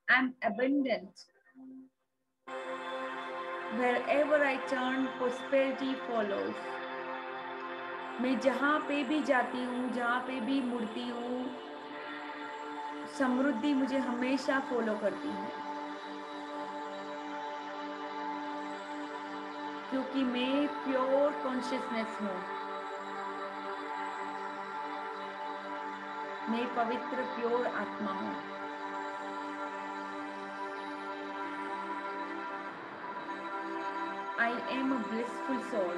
I'm abundant. Wherever I turn, prosperity follows. मैं जहाँ पे भी जाती हूँ, जहाँ पे भी मुड़ती हूँ, समृद्धि मुझे हमेशा फॉलो करती है. क्योंकि मैं प्योर कॉन्शियसनेस हूँ. मैं पवित्र प्योर आत्मा हूँ. I am a blissful soul.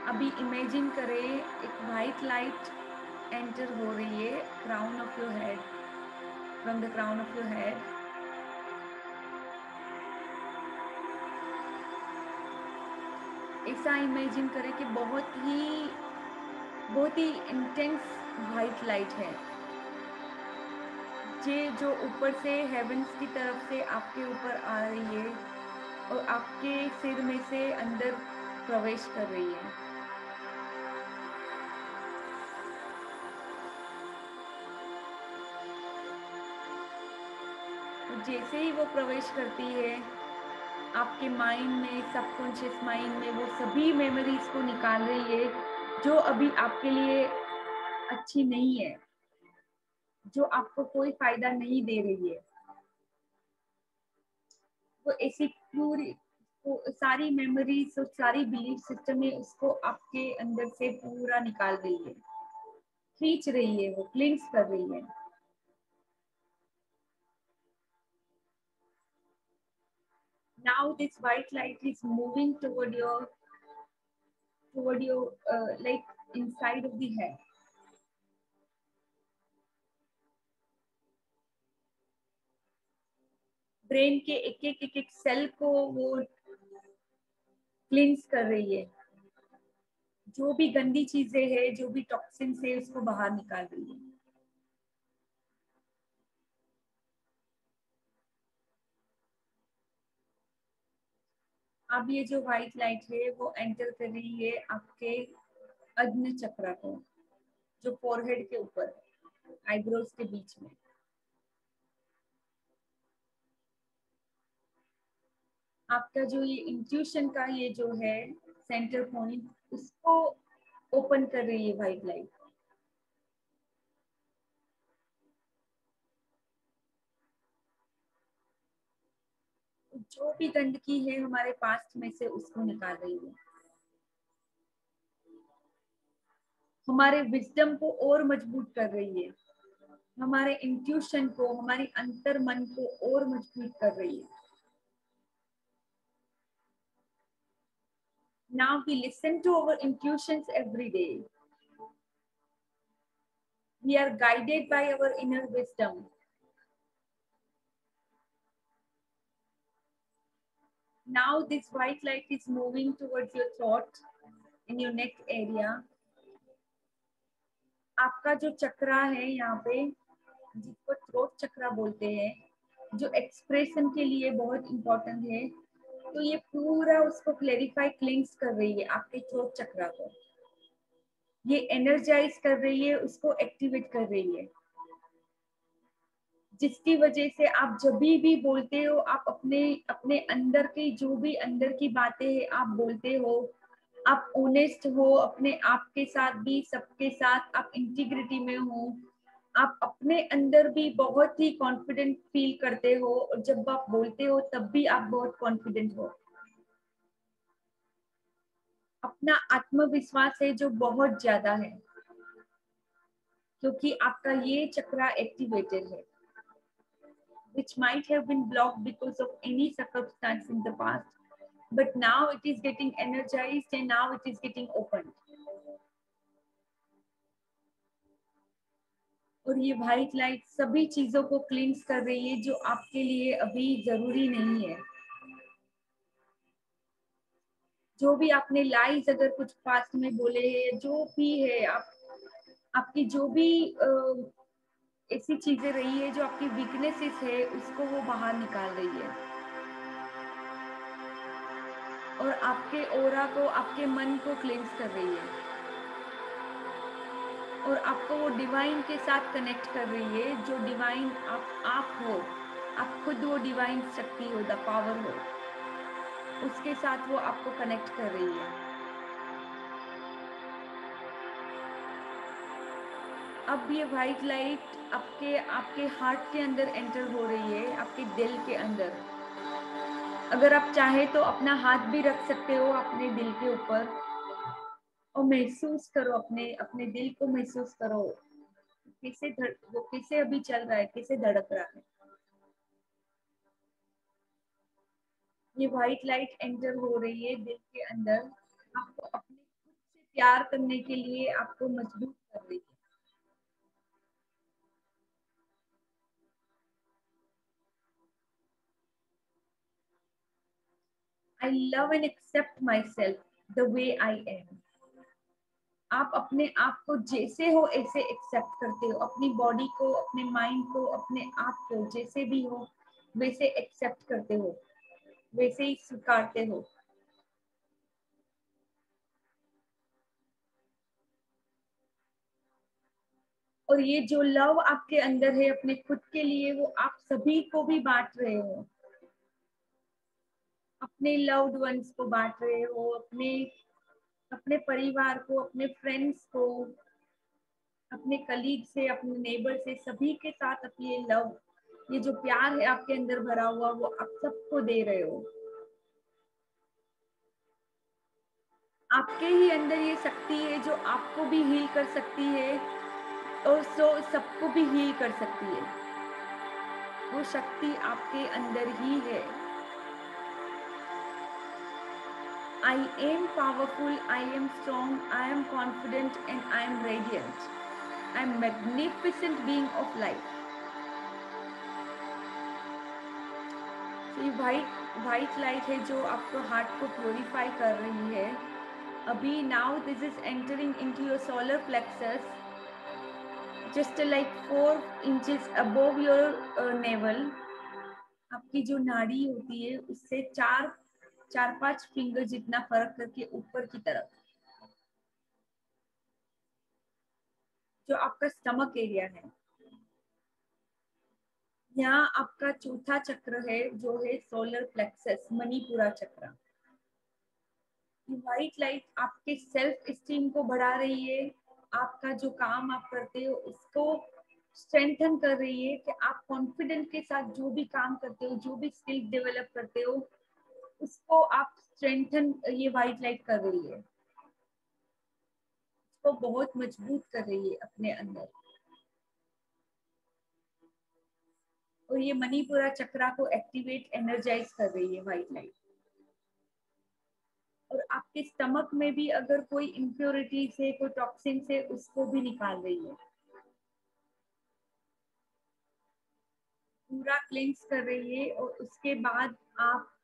अब अभी इमेजिन करें एक वाइट लाइट एंटर हो रही है crown of your head, from the crown of your head. ऐसा इमेजिन करें कि बहुत ही इंटेंस वाइट लाइट है जो ऊपर से हेवंस की तरफ से आपके ऊपर आ रही है और आपके सिर में से अंदर प्रवेश कर रही है। तो जैसे ही वो प्रवेश करती है आपके माइंड में, सबकॉन्शियस माइंड में, वो सभी मेमोरीज को निकाल रही है जो अभी आपके लिए अच्छी नहीं है, जो आपको कोई फायदा नहीं दे रही है। वो ऐसी पूरी सारी मेमोरीज और सारी बिलीफ सिस्टम है, उसको आपके अंदर से पूरा निकाल रही है, खींच रही है, वो क्लिंस कर रही है। Now this white light is moving toward your like inside of the head. Brain के एक सेल को वो क्लींस कर रही है, जो भी गंदी चीजें है, जो भी टॉक्सिन है, उसको बाहर निकाल रही है। अब ये जो व्हाइट लाइट है वो एंटर कर रही है आपके अग्नि चक्र को, जो फोरहेड के ऊपर, आईब्रोज के बीच में। आपका जो ये इंट्यूशन का ये जो है सेंटर पॉइंट, उसको ओपन कर रही है व्हाइट लाइट। जो भी गंदगी है हमारे पास्ट में से, उसको निकाल रही है। हमारे विजडम को और मजबूत कर रही है, हमारे इंट्यूशन को, हमारी अंतर मन को और मजबूत कर रही है। Now we listen to our intuitions every day. We are guided by our inner wisdom. Now this white light is moving towards your throat, in your neck area. आपका जो चक्रा है यहाँ पे, जिसको थ्रोट चक्रा बोलते हैं, जो एक्सप्रेशन के लिए बहुत इंपॉर्टेंट है, तो ये पूरा उसको क्लेरिफाई, क्लिंस कर रही है आपके थ्रोट चक्रा को। ये एनर्जाइज कर रही है, उसको एक्टिवेट कर रही है, जिसकी वजह से आप जब भी बोलते हो, आप अपने अंदर की जो भी अंदर की बातें हैं आप बोलते हो, आप ऑनेस्ट हो अपने आप के साथ भी, सबके साथ आप इंटीग्रिटी में हो, आप अपने अंदर भी बहुत ही कॉन्फिडेंट फील करते हो, और जब आप बोलते हो तब भी आप बहुत कॉन्फिडेंट हो। अपना आत्मविश्वास है जो बहुत ज्यादा है, क्योंकि आपका ये चक्रा एक्टिवेटेड है, which might have been blocked because of any circumstance in the past, but now it is getting energized and now it is getting opened. और ये व्हाइट लाइट सभी चीजों को क्लींस कर रही है जो आपके लिए अभी जरूरी नहीं है। जो भी आपने लाइज अगर कुछ पास्ट में बोले हैं, जो भी है, आपकी जो भी ऐसी चीजें रही है जो आपकी वीकनेसेस है, उसको वो बाहर निकाल रही है, और आपके ऑरा को, आपके मन को क्लींस कर रही है, और आपको वो डिवाइन के साथ कनेक्ट कर रही है, जो डिवाइन आप हो, आप खुद वो डिवाइन शक्ति हो, द पावर हो, उसके साथ वो आपको कनेक्ट कर रही है। अब ये व्हाइट लाइट आपके हार्ट के अंदर एंटर हो रही है, आपके दिल के अंदर। अगर आप चाहे तो अपना हाथ भी रख सकते हो अपने दिल के ऊपर, और महसूस करो, अपने दिल को महसूस करो, वो कैसे अभी चल रहा है, कैसे धड़क रहा है। ये व्हाइट लाइट एंटर हो रही है दिल के अंदर, आपको अपने खुद से प्यार करने के लिए आपको मजबूर कर रही है। I love and accept myself the way I am. आप अपने आप को जैसे हो ऐसे एक्सेप्ट करते हो, अपनी बॉडी को, अपने माइंड को, अपने आप को जैसे भी हो वैसे एक्सेप्ट करते हो, वैसे ही स्वीकारते हो। और ये जो लव आपके अंदर है अपने खुद के लिए, वो आप सभी को भी बांट रहे हो, अपने लव्ड वंस को बांट रहे हो, अपने परिवार को, अपने फ्रेंड्स को, अपने कलीग से, अपने नेबर से, सभी के साथ आप ये लव, ये जो प्यार है आपके अंदर भरा हुआ, वो आप सबको दे रहे हो। आपके ही अंदर ये शक्ति है जो आपको भी हील कर सकती है और सबको भी हील कर सकती है। वो शक्ति आपके अंदर ही है। I am powerful, I am strong, I am confident and I am radiant. I am magnificent being of light. ये वाइट लाइट है जो आपको हार्ट को प्योरीफाई कर रही है। अभी now this is entering into your solar plexus, just like 4 inches above your naval. आपकी जो नाड़ी होती है उससे 4-5 फिंगर जितना फर्क करके ऊपर की तरफ, जो आपका स्टमक एरिया है, यहाँ आपका चौथा चक्र है जो है सोलर प्लेक्सस, मणिपुरा चक्र। व्हाइट लाइट आपके सेल्फ एस्टीम को बढ़ा रही है, आपका जो काम आप करते हो उसको स्ट्रेंथन कर रही है कि आप कॉन्फिडेंट के साथ जो भी काम करते हो, जो भी स्किल डेवलप करते हो, उसको आप स्ट्रेंथन, ये व्हाइट लाइट कर रही है, उसको बहुत मजबूत कर रही है अपने अंदर। और ये मणिपुरा चक्रा को एक्टिवेट, एनर्जाइज कर रही है व्हाइट लाइट। और आपके स्टमक में भी अगर कोई इम्प्योरिटी से, कोई टॉक्सिन से, उसको भी निकाल रही है, पूरा क्लींस कर रही है। और उसके बाद आप,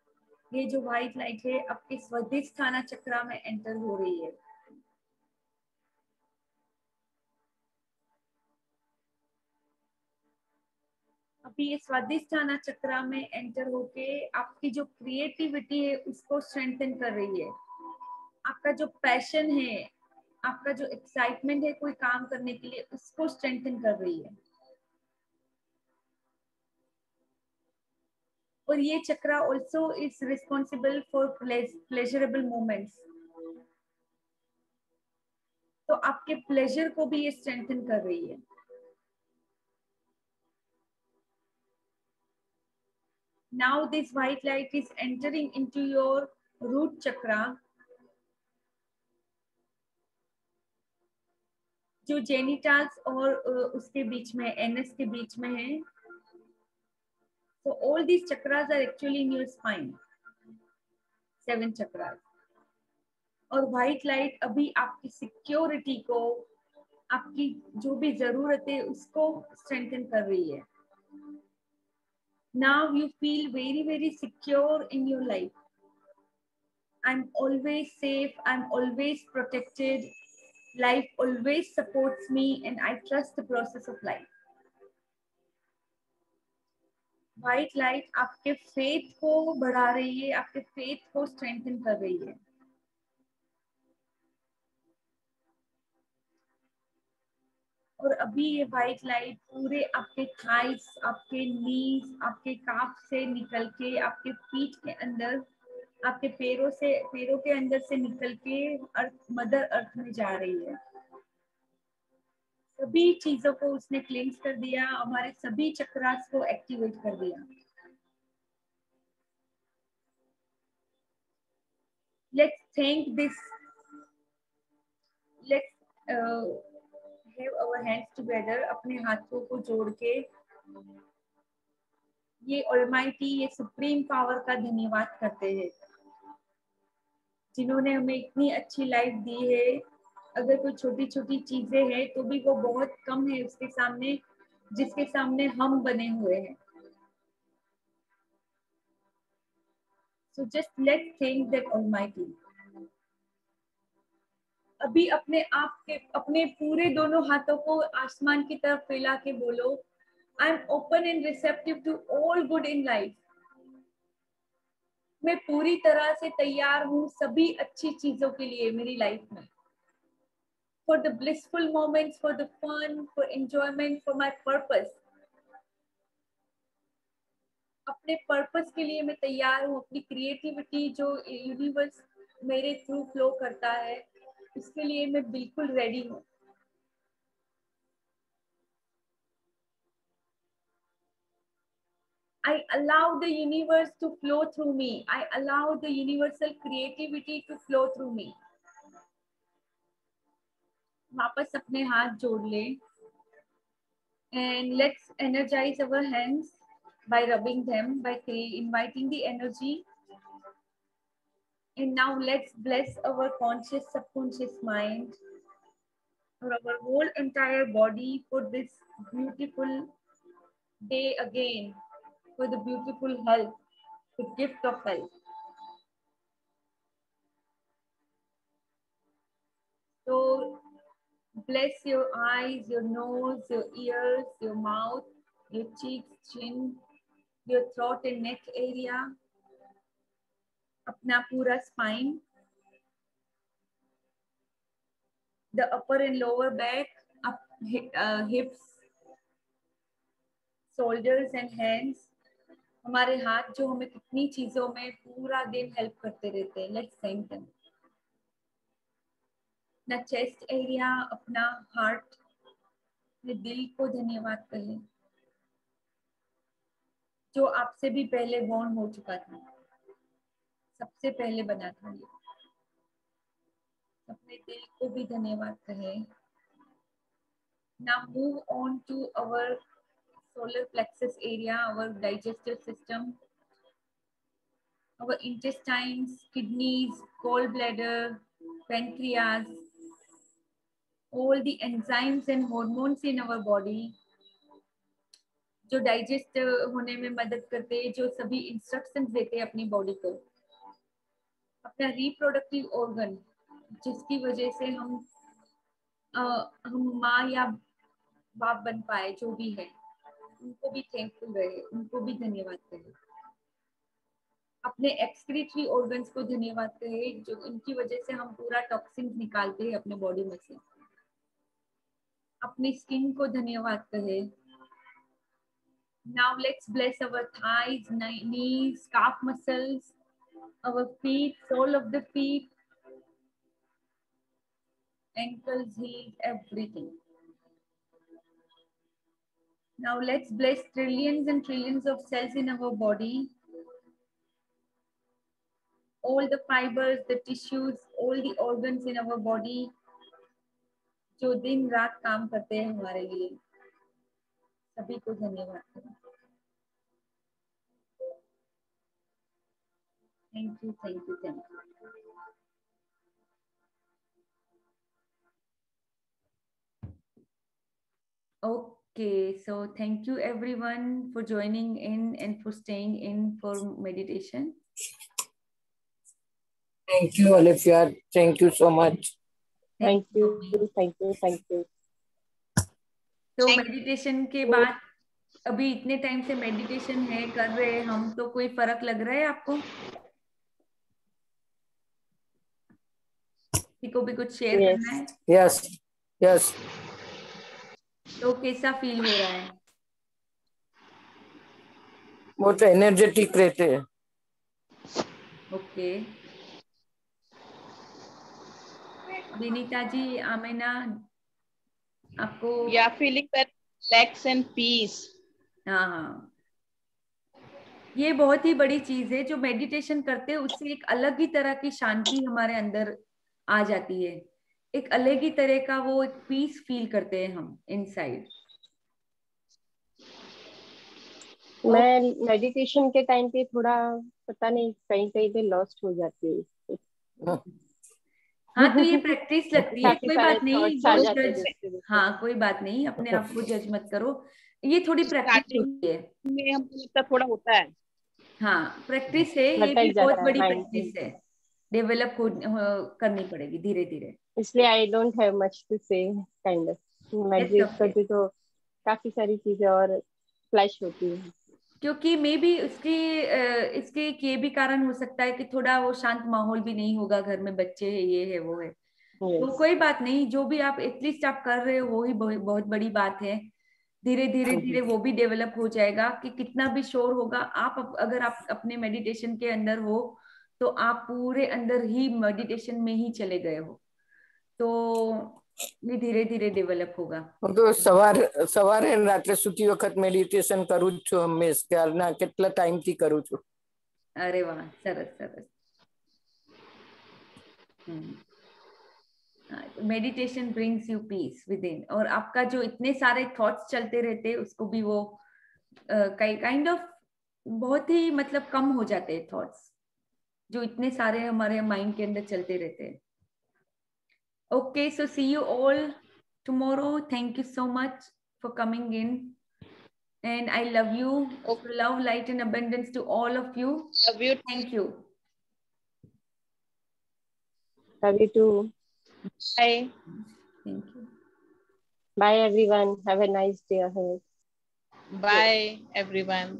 ये जो व्हाइट लाइट है आपके स्वादिष्ठाना चक्रा में एंटर हो रही है। अभी ये स्वादिष्ठाना चक्रा में एंटर होके आपकी जो क्रिएटिविटी है उसको स्ट्रेंथन कर रही है। आपका जो पैशन है, आपका जो एक्साइटमेंट है कोई काम करने के लिए, उसको स्ट्रेंथन कर रही है। और ये chakra also is responsible for pleasurable moments, तो आपके प्लेजर को भी ये स्ट्रेंथन कर रही है। Now this white light is entering into your root chakra, जो जेनिटल्स और उसके बीच में, एनएस के बीच में है। So all these chakras are actually in your spine, 7 chakras. और व्हाइट लाइट अभी आपकी सिक्योरिटी को, आपकी जो भी जरूरत है उसको स्ट्रेंथन कर रही है। Now you feel very, very secure in your life. I'm always safe, I'm always protected, life always supports me and I trust the process of life. White light आपके फेथ को बढ़ा रही है, आपके फेथ को स्ट्रेंथन कर रही है। और अभी ये व्हाइट लाइट पूरे आपके थाइस, आपके नीज, आपके काफ से निकल के आपके फीट के अंदर, आपके पैरों के अंदर से निकल के अर्थ, मदर अर्थ में जा रही है। सभी चीजों को उसने क्लींस कर दिया, हमारे सभी चक्रास को एक्टिवेट कर दिया। Let's thank this. Let's have our hands together. अपने हाथों को जोड़ के ये ऑलमाइटी, ये सुप्रीम पावर का धन्यवाद करते हैं, जिन्होंने हमें इतनी अच्छी लाइफ दी है, अगर कोई छोटी छोटी चीजें हैं तो भी वो बहुत कम है उसके सामने, जिसके सामने हम बने हुए हैं. So just let's thank that Almighty. अभी अपने आप के अपने पूरे दोनों हाथों को आसमान की तरफ फैला के बोलो, I am open and receptive to all good in life. मैं पूरी तरह से तैयार हूँ सभी अच्छी चीजों के लिए मेरी लाइफ में. For the blissful moments, for the fun, for enjoyment, for my purpose. अपने पर्पस के लिए मैं तैयार हूँ. अपनी क्रिएटिविटी जो यूनिवर्स मेरे थ्रू फ्लो करता है उसके लिए मैं बिल्कुल रेडी हूँ. I allow the universe to flow through me. I allow the universal creativity to flow through me. वापस अपने हाथ जोड़ ले. And let's energize our hands by rubbing them, by inviting the energy. And now let's bless our conscious, subconscious mind or our whole entire body for this beautiful day again, for the beautiful health, the gift of health. So bless your eyes, your nose, your ears, your mouth, your cheeks, chin, your throat and neck area, अपना पूरा spine, the upper and lower back, up, hips, shoulders and hands. हमारे हाथ जो हमें कितनी चीजों में पूरा दिन हेल्प करते रहते हैं. Let's thank them. अपना चेस्ट एरिया, अपना हार्ट, अपने दिल को धन्यवाद कहें जो आपसे भी पहले बॉर्न हो चुका था, सबसे पहले बना था ये. अपने दिल को भी धन्यवाद कहें. Now move on to our solar plexus area, our digestive system, our intestines, kidneys, gallbladder, pancreas, all the enzymes and hormones in our body जो डाइजेस्ट होने में मदद करते हैं, जो सभी इंस्ट्रक्शंस देते हैं अपनी बॉडी को. अपना रिप्रोडक्टिव ऑर्गन जिसकी वजह से हम माँ या बाप बन पाए, जो भी है उनको भी थैंकफुल रहे, उनको भी धन्यवाद करें. अपने एक्सक्रीटरी ऑर्गन्स को धन्यवाद करें जो इनकी वजह से हम पूरा टॉक्सिन्स निकालते हैं अपने बॉडी में से. अपनी स्किन को धन्यवाद करें. Now let's bless our thighs, knees, calf muscles, our feet, sole of the feet, ankles, heels, everything. Now let's bless trillions and trillions of cells in our body. All the fibers, the tissues, all the organs in our body जो दिन रात काम करते हैं हमारे लिए, सभी को धन्यवाद करें. Thank you, thank you, thank you. Okay, so thank you everyone for joining in and for staying in for meditation. Thank you, Olivia. Thank you so much. Thank you, thank you, thank you. तो meditation के बाद अभी इतने time से meditation है कर रहे हैं हम, तो कोई फर्क लग रहा है आपको? किसी को भी कुछ शेयर करना है? Yes, yes. तो कैसा फील हो रहा है? बहुत एनर्जेटिक रहते हैं. ओके. विनीता जी, आमिना, आपको? Yeah, feeling that relax and peace. हाँ, ये बहुत ही बड़ी चीज है. जो मेडिटेशन करते हैं उससे एक अलग ही तरह की शांति हमारे अंदर आ जाती है. एक अलग ही तरह का वो एक पीस फील करते हैं हम इनसाइड. मैं मेडिटेशन के टाइम पे थोड़ा पता नहीं कहीं कहीं पे लॉस्ट हो जाती है. हाँ, तो ये प्रैक्टिस लगती है, काफी कोई सारे बात नहीं, थॉट्स आ जो जाते हैं जज, देखते देखते। हाँ कोई बात नहीं, अपने आप को जज मत करो, ये थोड़ी प्रैक्टिस स्टार्टिंग होती है। में हमको लगता है थोड़ा होता है। हाँ प्रैक्टिस है, ये भी भटक बहुत जाता है बड़ी माइंड प्रैक्टिस है, डेवलप करनी पड़ेगी धीरे धीरे। इसलिए I don't have much to say kind of. मैं That's ड्रीम okay. करती तो काफी सारी चीजें और फ्लैश होती है। क्योंकि मे बी इसके ये भी कारण हो सकता है कि थोड़ा वो शांत माहौल भी नहीं होगा घर में, बच्चे है, ये है वो है, तो Yes. कोई बात नहीं, जो भी आप एटलीस्ट आप कर रहे हो वो ही बहुत बड़ी बात है। धीरे धीरे धीरे वो भी डेवलप हो जाएगा, कि कितना भी शोर होगा, अगर आप अपने मेडिटेशन के अंदर हो तो आप पूरे अंदर ही मेडिटेशन में ही चले गए हो, तो ये धीरे धीरे डेवलप होगा। तो સવારે અને રાત્રે સુતી વખત મેડિટેશન કરું જ છું હંમેશ, ત્યારના કેટલા ટાઈમ થી કરું છું. अरे वाह, सरस सरस। Meditation brings you peace within, और आपका जो इतने सारे थॉट्स चलते रहते हैं उसको भी वो काइंड ऑफ बहुत ही मतलब कम हो जाते हैं थॉट्स, जो इतने सारे हमारे माइंड के अंदर चलते रहते हैं। Okay, so see you all tomorrow. Thank you so much for coming in, and I love you. Love, light and abundance to all of you. Love you. Thank you. Love you too. Bye. Thank you. Bye everyone. Have a nice day ahead. Bye everyone.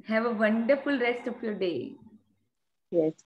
Have a wonderful rest of your day. Yes.